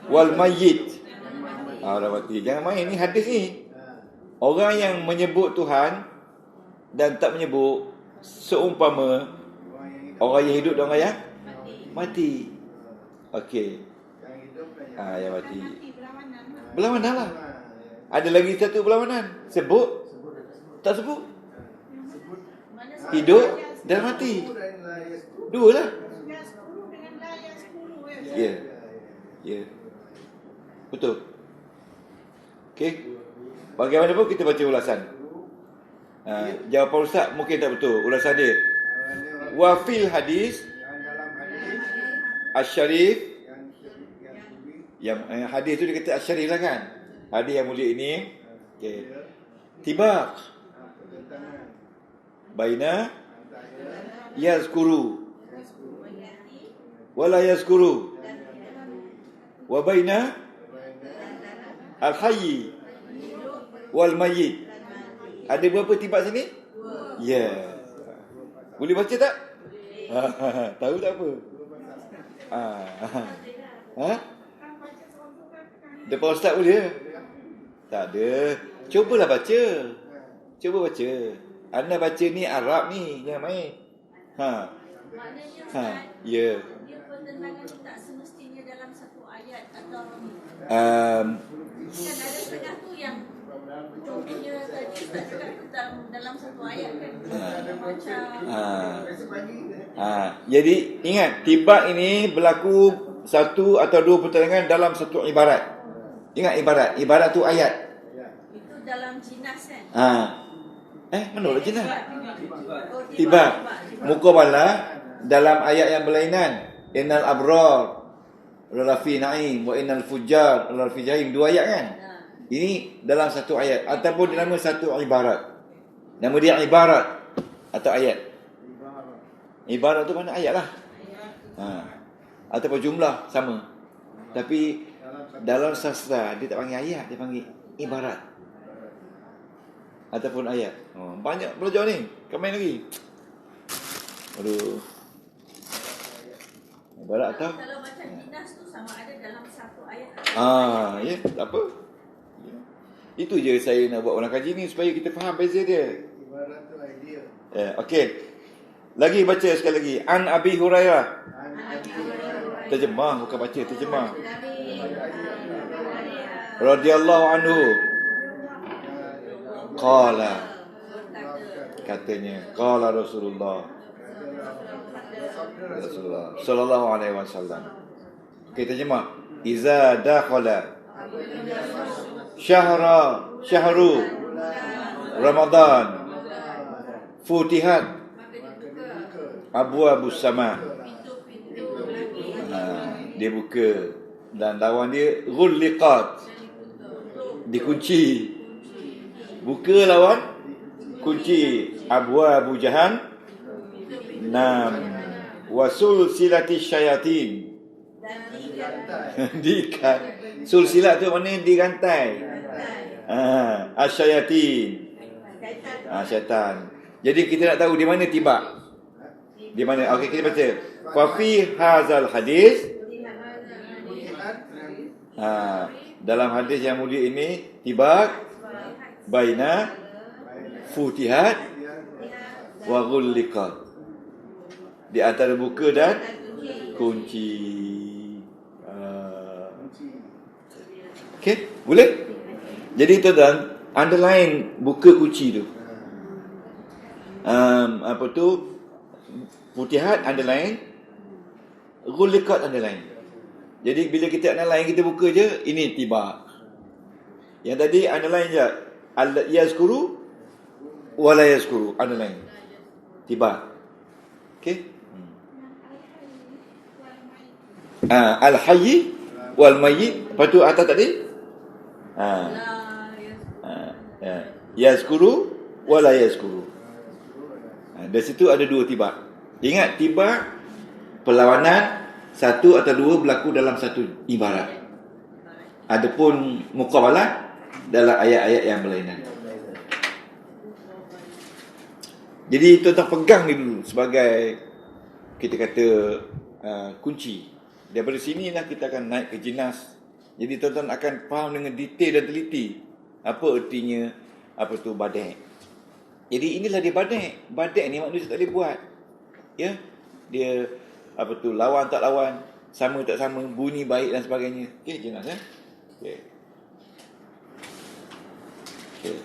wal mayyit. Orang mati. Jangan main ni hadis ni. Orang yang menyebut Tuhan dan tak menyebut seumpama orang yang hidup dan orang yang mati. Okey. Yang mati. Berlawanan lah. Ada lagi satu berlawanan. Sebut tak sebut. Hidup dan mati. Dua lah. Ya. Ya. Betul. Okey. Bagaimanapun kita baca ulasan. Jawapan Ustaz mungkin tak betul. Ulasan dia. Wa fil hadis asy-syarif. Yang hadis tu dia kata asy-syarif lah kan. Hadis yang mulia ini. Okey. Tibaq baina yazkuru wala yazkuru wa baina al-hayy wal mayyit. Ada berapa tibak sini? Ya. Yeah. Boleh baca tak? Tahu tak apa? Depan ustaz boleh? Tak ada. Cubalah baca. Cuba baca. Anda baca ni Arab ni, jangan main. Maknanya ya. Dia pertentangan tu tak semestinya dalam satu ayat atau kan ada setengah tu yang contohnya tadi Ustaz cakap tu dalam satu ayat kan. Jadi ingat, tibak ini berlaku satu atau dua pertentangan dalam satu ibarat. Ingat ibarat tu ayat. Itu dalam jinas kan? Mana pula jinas? Oh, Tiba. Muqabalah dalam ayat yang berlainan. Innal abrar lafi na'im wa innal fujjar lafi jahim. Dua ayat kan? Ini dalam satu ayat ataupun dinama satu ibarat. Nama dia ibarat atau ayat. Ibarat tu mana ayat lah. Ataupun jumlah sama. Tapi dalam sastra dia tak panggil ayat, dia panggil ibarat ataupun ayat. Banyak belajar ni. Kau main lagi. Aduh. Ibarat atau kalau macam jinas tu sama ada dalam satu ayat. ya, tak apa. Itu je saya nak buat orang kaji ni supaya kita faham beza dia. Ibarat tu idea. Okey. Lagi baca sekali lagi. An Abi Hurairah. Terjemah bukan baca, terjemah. Radhiyallahu anhu. Qala. Katanya, qala Rasulullah sallallahu alaihi wasallam. Okey, terjemah. Iza dakhala syahru Ramadan futihat abwabus sama. Dia buka dan lawan dia ghulliqat, dikunci. Buka lawan kunci abwabu jahannam wasul silati syayatin. Diikat. Sulsilat tu mana dirantai. Asyayatin. Syaitan. Jadi kita nak tahu di mana tibak. Di mana? Okey, kita baca. Fa fi hadzal hadis. Dalam hadis yang mulia ini tibak baina futihat wa ghulliqat. Di antara buka dan kunci. Okey, boleh? Jadi itu dan underline buka kunci tu. Apa tu? Futihat underline, ghulliqat underline. Jadi bila kita underline, kita buka je, ini tiba. Yang tadi underline je, yazkuru wala yazkuru, underline. Tiba. Okey? Al-hayy wal mayyit. Lepas tu atas tadi? Yazkuru wala yazkuru. Dari situ ada dua tiba. Ingat, tiba perlawanan satu atau dua berlaku dalam satu ibarat. Adapun muqabalah dalam ayat-ayat yang berlainan. Jadi tuan-tuan pegang ni dulu sebagai kita kata kunci. Daripada sinilah kita akan naik ke jinas. Jadi tuan-tuan akan faham dengan detail dan teliti apa ertinya apa tu badai. Jadi inilah dia badai. Badai ni manusia tak boleh buat. Ya, dia apa tu, lawan tak lawan, sama tak sama, bunyi baik dan sebagainya. Okey, jelas Okey. Okey.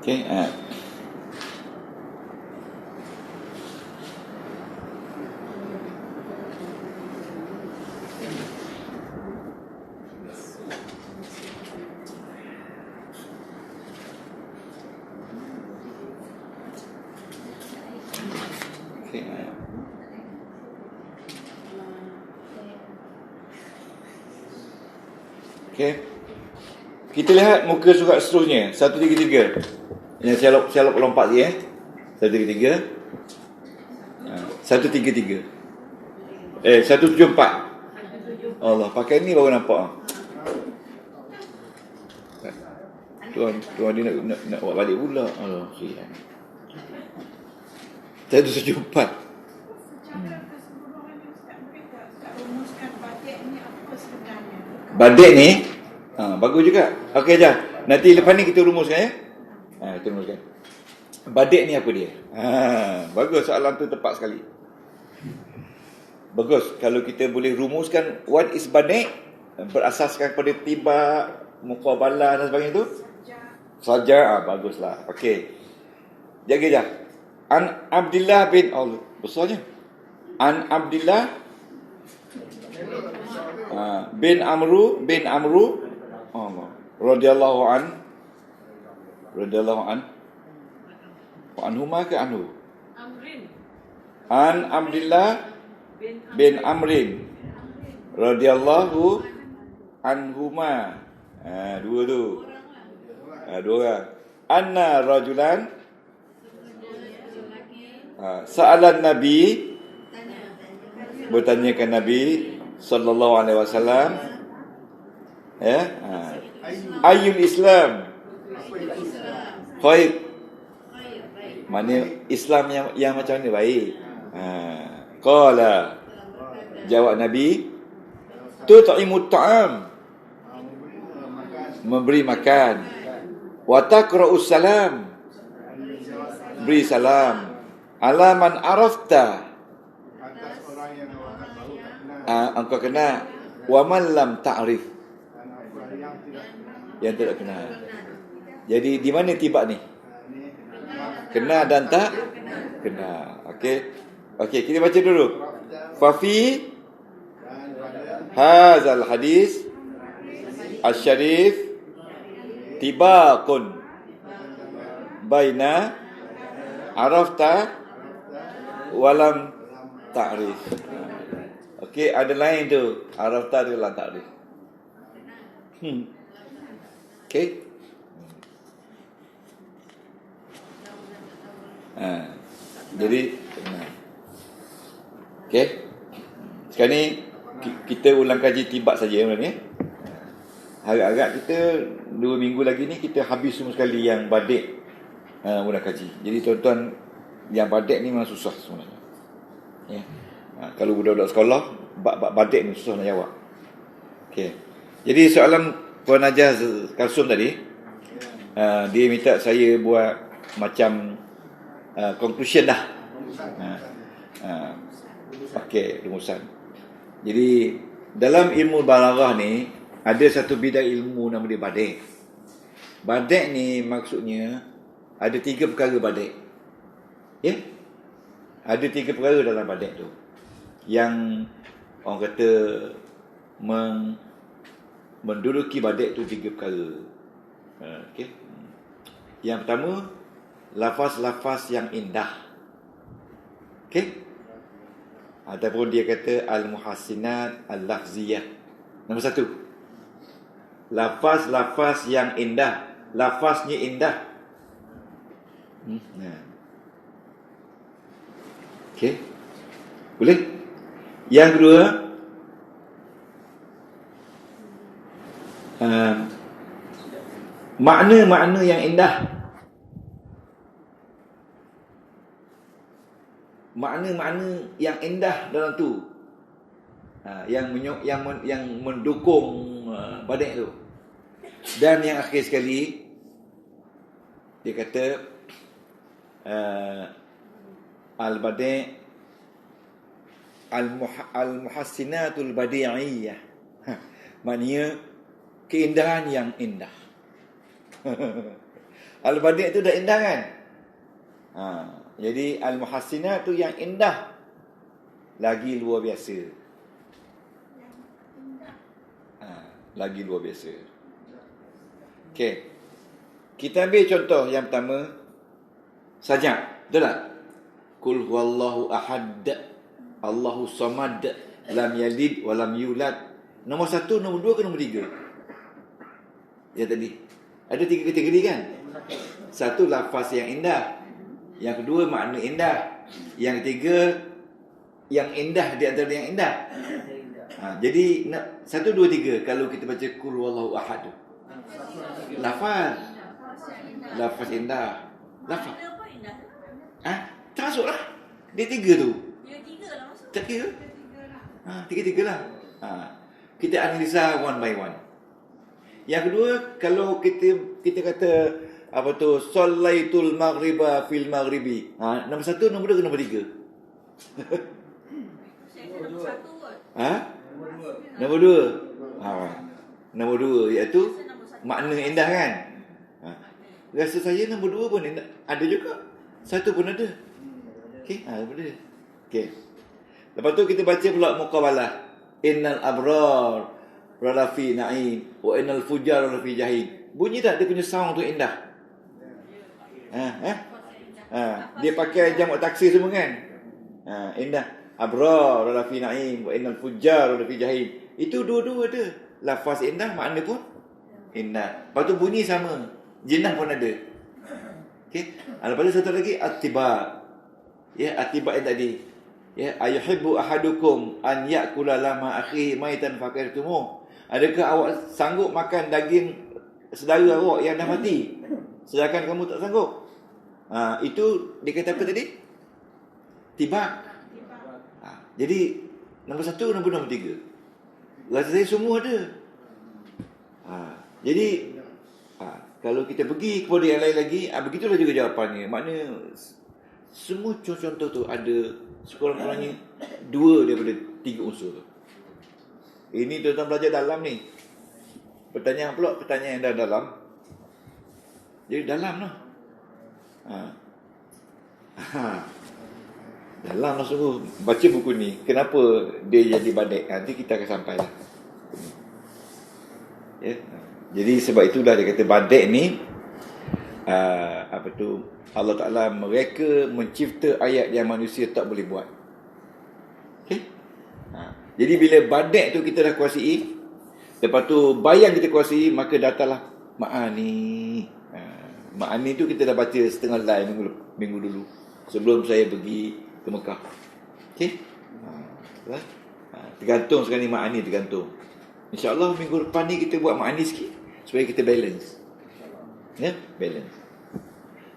Okay, okay. Kita lihat muka surat seterusnya 133. Yang saya lompat lagi 133. 134. Allah, pakai ni baru nampak. Tuan dia nak buat balik pula. Allah, sian. 174. Badik ni bagus juga. Okey dah. Nanti lepas ni kita rumuskan ya. Kita rumuskan. Badik ni apa dia? Bagus, soalan tu tepat sekali. Bagus. Kalau kita boleh rumuskan what is badi' berasaskan pada tiba, muqabalah dan sebagainya itu. Saja. Baguslah. Okey. Jaga. An Abdullah bin Allah. Besarnya. An Abdullah bin Amru radhiyallahu an wa anhuma ke anhu. An Abdullah bin Amrin radhiyallahu anhuma. Dua tu. Dua orang. Anna rajulan sa'alan Nabi, bertanyakan Nabi sallallahu alaihi wasallam, ayyul Islam khair, mana Islam yang macam ni baik. Qala, jawab Nabi, tut'imut ta'am, memberi makan, wa taqra'us salam, beri salam, ala man arafta, engkau kenal, wa man lam ta'rif, yang tidak kenal. Jadi di mana tiba ni? Kenal dan tak kenal. Okey, kita baca dulu. Fa fi hadzal hadis asy-syarif tibaqun baina arafta walam ta'rif. Okey, ada lain tu. Arafta tu walam ta'rif. Okey. Jadi okey. Sekarang ni kita ulang kaji tibak saja ni. Harap-harap kita 2 minggu lagi ni kita habis semua sekali yang badik ulang kaji. Jadi tuan-tuan, yang badik ni memang susah sebenarnya. Ya. Kalau budak-budak sekolah badik ni susah nak jawab. Okey. Jadi soalan Puan Najah Kalsum tadi, dia minta saya buat macam conclusion dah. Okey, rumusan. Jadi dalam ilmu balaghah ni ada satu bidang ilmu nama dia badik. Badik ni maksudnya ada 3 perkara badik. Ya? Ada 3 perkara dalam badik tu. Yang orang kata menduduki badik tu 3 perkara. Okey. Yang pertama, lafaz-lafaz yang indah. Okey. Ataupun dia kata al-muhassinat al-lafziyah. Nombor 1, lafaz-lafaz yang indah. Lafaznya indah. Okey. Boleh? Yang kedua, makna-makna yang indah. Makna-makna yang indah dalam tu, yang mendukung badik tu. Dan yang akhir sekali, dia kata al-badi' al-muhassinatul badi'iyah. Maknanya keindahan yang indah. Al-badi' tu dah indah kan? Jadi al-muhassinat tu yang indah lagi luar biasa. Lagi luar biasa. Okey. Kita ambil contoh yang pertama saja. Betul tak? Qul huwallahu ahad, Allahu samad, lam yalid wa lam yulad. Nombor 1, nombor 2 ke nombor 3? Ya tadi. Ada 3 kategori kan? 1, lafaz yang indah. Yang kedua, makna indah. Yang ketiga, yang indah di antara yang indah. Jadi 1, 2, 3 kalau kita baca qul huwallahu ahad. Lafaz indah. Lafaz. Termasuklah. Dia 3 tu. Dia 3 lah maksud. Tak kira. 3 lah. Kita analisa one by one. Yang kedua, kalau kita kata apa tu, sallaitul maghriba fil maghribi. Nombor 1, nombor 2 ke nombor 3? nombor satu kot. Ha? Nombor 2. Ha. Nombor 2 iaitu Rasa nombor satu. makna indah kan? Ha. Rasa saya nombor 2 pun ada juga. 1 pun ada. Okey, boleh. Okey. Lepas tu kita baca pula muqabalah. Innal abrar la fi na'im wa innal fujar la fi jahim. Bunyi tak dia punya sound tu indah? Dia pakai jamak taksir semua kan? Indah. Abrar la fi na'im wa innal fujar la fi jahim. Itu dua-dua ada. Lafaz indah, makna pun indah. Lepas tu bunyi sama. Jinnah pun ada. Okey. Lepas tu satu lagi attiba. Ya, attiba yang tadi. Ya, ayuhibbu ahadukum an ya'kula lama akhihi maitan fakartumuh. Adakah awak sanggup makan daging saudara awak yang dah mati sedangkan kamu tak sanggup? Itu dikata apa tadi? Tiba. Jadi nombor 1, nombor 3. Rasa saya semua ada. Jadi kalau kita pergi kepada yang lain lagi, begitulah juga jawapannya. Maknanya semua contoh-contoh tu ada sekurang-kurangnya 2 daripada 3 unsur tu. Ini tuan-tuan belajar dalam ni. Pertanyaan pula, pertanyaan yang dah dalam. Jadi dalam lah. Dalam lah sungguh. Baca buku ni, kenapa dia jadi badai? Nanti kita akan sampai lah. Ya. Jadi sebab itulah dia kata badai ni, Allah Ta'ala mereka mencipta ayat yang manusia tak boleh buat. Okay? Jadi bila badak tu kita dah kuasai, lepas tu bayang kita kuasai, maka datanglah ma'ani. Ma'ani tu kita dah baca setengah lain minggu dulu sebelum saya pergi ke Mekah. Okay? Tergantung sekarang ni ma'ani, tergantung. InsyaAllah minggu depan ni kita buat ma'ani sikit supaya kita balance. Ya, balance.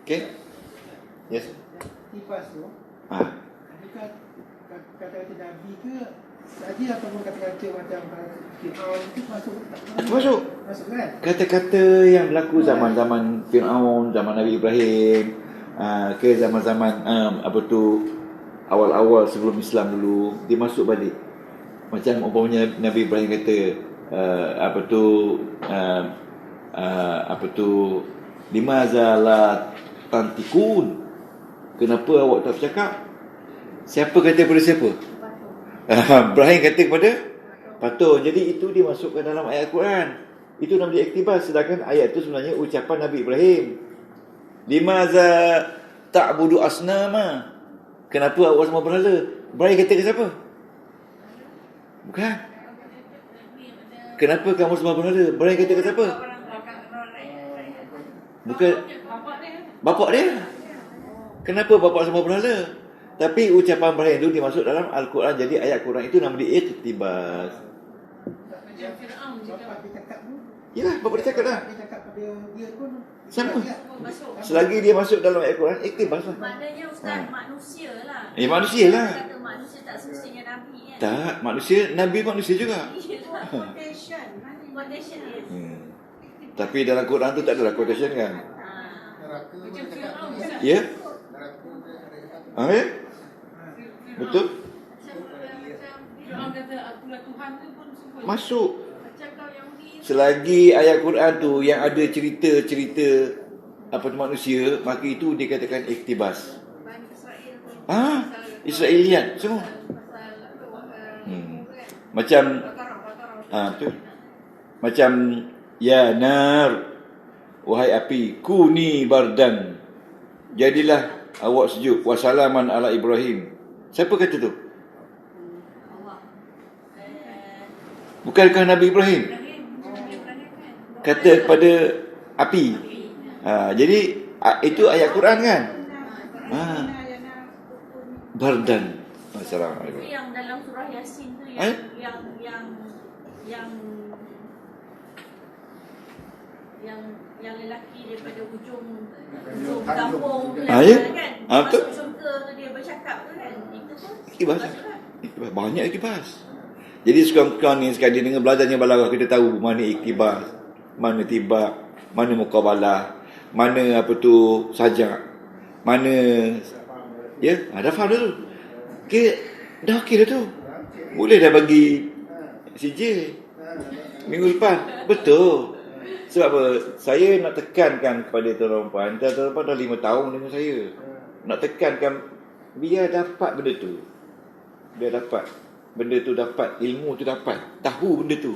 Okay? Yes. Tipas tu, adakah kata-kata Nabi ke saja ataupun kata-kata macam Fir'aun itu masuk tak? Masuk. Masuk kan? Kata-kata yang berlaku zaman-zaman Fir'aun, zaman Nabi Ibrahim, ke zaman-zaman awal-awal sebelum Islam dulu, dia masuk balik. Macam umpamanya Nabi Ibrahim kata limaza la tantikun, kenapa awak tak bercakap? Siapa kata kepada siapa? Ibrahim kata kepada patung. Jadi itu dimasukkan dalam ayat Quran. Itu nama dia iktibas. Sedangkan ayat itu sebenarnya ucapan Nabi Ibrahim. Limaza ta'budu asnama, kenapa awak semua berhala? Ibrahim kata ke siapa? Bukan. Kenapa kamu semua berhala? Ibrahim kata ke siapa? Bukan. Bapak dia. Kenapa bapak semua berhala? Tapi ucapan Ibrahim itu dimasuk dalam Al-Quran. Jadi ayat Quran itu nama dia iktibas. Bapak dia cakap tu. Ya, bapak dia cakap dah. Dia cakap pada dia pun. Sama. Masuk. Selagi dia masuk dalam ayat Quran, iktibas lah. Maknanya Ustaz manusia lah. Manusia lah. Kata manusia tak semestinya Nabi kan. Tak, manusia, Nabi manusia juga. Quotation. Quotation yes. Tapi dalam Quran tu tak ada quotation kan? Macam Fir'aun. Ya? Ya? Betul? Fir'aun kata akulah Tuhan tu pun sebut. Masuk. Macam kau Yahudi. Selagi ayat Quran tu yang ada cerita-cerita manusia, maka itu dikatakan iktibas. Israeliat semua. Macam betul. Macam ya nar, wahai api, kuni bardan, jadilah awak sejuk, wasalaman ala Ibrahim. Siapa kata tu? Bukankah Nabi Ibrahim kata kepada api? Jadi itu ayat Quran kan? Bardan. Assalamualaikum. Itu yang dalam surah Yasin tu yang lelaki daripada ujung kampung ya? kan? Betul. Masuk syurga tu dia bercakap tu kan? Itu pun Iktibas. Banyak iktibas. Jadi sekarang ni sekali dengan belajarnya balaghah kita tahu mana iktibas, mana tibak, mana muqabalah, mana sajak, mana ya, dah faham dah tu. Okey, dah okey dah tu. Boleh dah bagi CJ minggu depan. Betul. Sebab apa? Saya nak tekankan kepada tuan puan dah 5 tahun dengan saya. Nak tekankan biar dapat benda tu. Biar dapat benda tu, dapat ilmu tu, dapat tahu benda tu.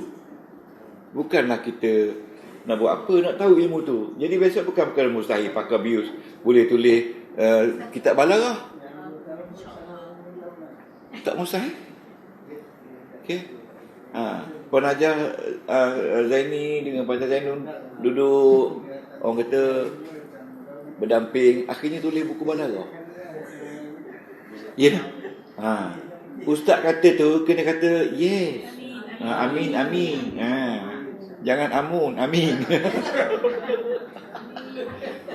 Bukanlah kita nak buat apa, nak tahu ilmu tu. Jadi besok bukan perkara mustahil pakai bius, boleh tulis kitab balarah. Tak mustahil. Okey. Puan Hajar Zaini dengan Puan Zainun duduk, orang kata berdamping, akhirnya tulis buku balarah. Ya. Ustaz kata tu kena kata yes. Amin, amin. Jangan amun, amin.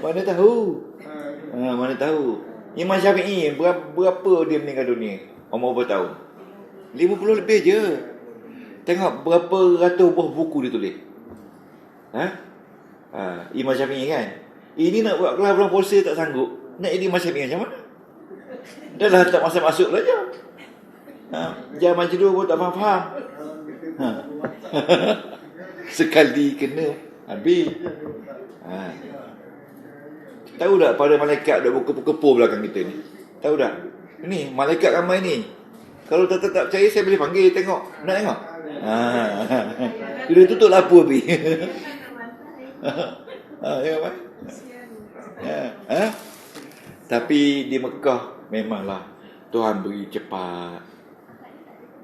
Mana tahu? Mana tahu? Imam Syafi'i berapa dia meninggal dunia? Umur berapa tahun? 50 lebih je. Tengok berapa ratus buah buku dia tulis. Imam Syafi'i kan. Ini nak buat kelas bulan puasa tak sanggup. Nak jadi Imam Syafi'i macam mana? Dah lah tak masuk-masuk belajar. Jam majlis pun tak faham. Sekali kena habis. Tahu tak pada malaikat ada berkepo-kepo belakang kita ni? Tahu tak? Ni malaikat ramai ni. Kalau tak percaya saya boleh panggil tengok. Nak tengok? Dia tutup lampu habis. Tengok apa? Tapi di Mekah memanglah Tuhan beri cepat.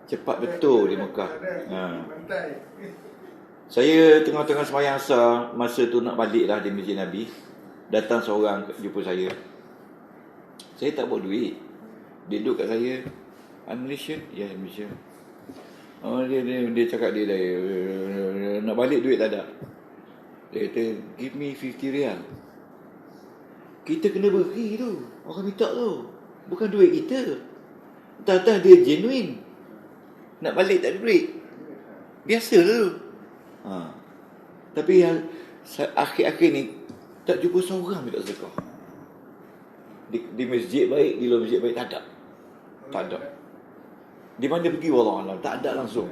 Cepat betul di Mekah. Saya tengah-tengah sembahyang asar, masa tu nak balik dah di Masjid Nabi. Datang seorang jumpa saya. Saya tak bawa duit. Dia duduk kat saya. Malaysian? Ya, Malaysian. Dia cakap dia nak balik duit tak ada. Dia kata, give me 50 rial. Kita kena beri tu. Orang minta tu. Bukan duit kita. Tak dia genuine. Nak balik tak ada duit. Biasa tu. Tapi yang akhir-akhir ni tak jumpa seorang minta sedekah. Di masjid baik, di luar masjid baik, tak ada. Tak ada. Di mana pergi wallah alam, tak ada langsung.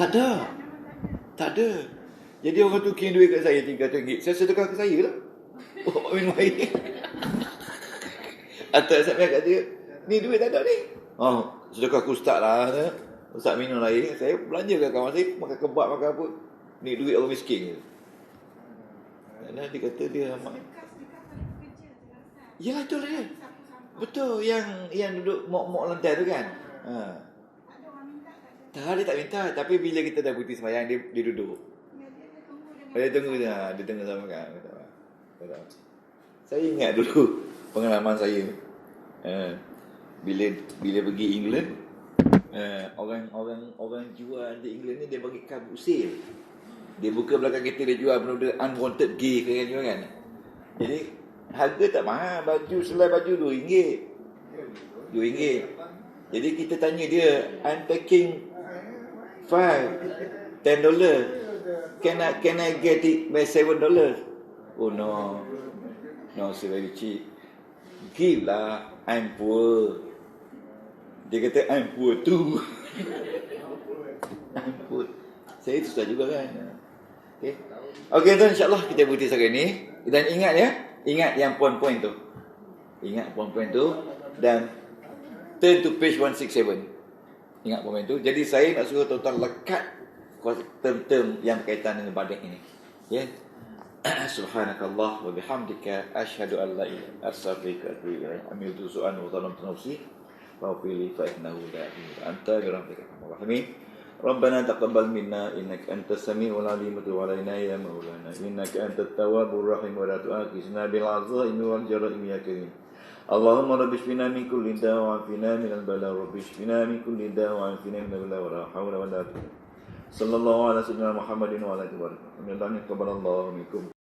Tak ada. Tak ada. Jadi orang tu kirim duit kat saya RM300. Saya sedekah ke saya lah. Minum air. Atau SMS kat dia, ni duit tak ada ni. Sedekah ke ustaz lah. Ustaz minum air. Saya belanja kat kawan saya, makan kebab, makan apa. Ni duit orang miskin je. Dan dia kata dia amat. Yalah betul dia. Betul yang duduk mok-mok lantai tu kan. Tak, dia tak minta. Tapi bila kita dah berhenti sembahyang, dia duduk. Dia tunggu sama kan. Saya ingat dulu pengalaman saya. Bila pergi England, orang jual di England ni dia bagi kad usil. Dia buka belakang kereta, dia jual benda unwanted gift kan. Jadi harga tak mahal, selai baju RM2. Jadi kita tanya dia, I'm taking $10. Can I get it by $7? Oh no, it's very cheap. Give lah, I'm poor. Dia kata I'm poor too. I'm poor. Saya susah juga kan. Okay, tuan, insyaAllah kita berhenti sekarang ni. Dan ingat ya, ingat yang poin-poin tu. Ingat poin-poin tu. Dan turn to page 167. Ingat poin tu. Jadi saya nak suruh tuan-tuan lekat term-term yang berkaitan dengan badan ini. Ya. Subhanakallah wa bihamdika asyhadu an la ilaha illa anta astaghfiruka wa atubu ilaik. Amiltu su'an wa zalamtu nafsi fa qili fa innahu la ilaha illa anta birahmatika arhamar Rabbana taqabbal minna innaka antas samiul alim wa tub alaina ya maulana innaka antat tawwabur rahim wa la tu'akhizna bil 'azaimi wal jaraimi ya karim. Allahumma rabbi shfina min kulli da'a wa afina min al-bala rabbi shfina min kulli da'a wa afina min al-bala wa la hawla wa la quwwata sallallahu ala sayyidina Muhammadin wa ala alihi wa sahbihi. Amin. Qabbalallahu minkum.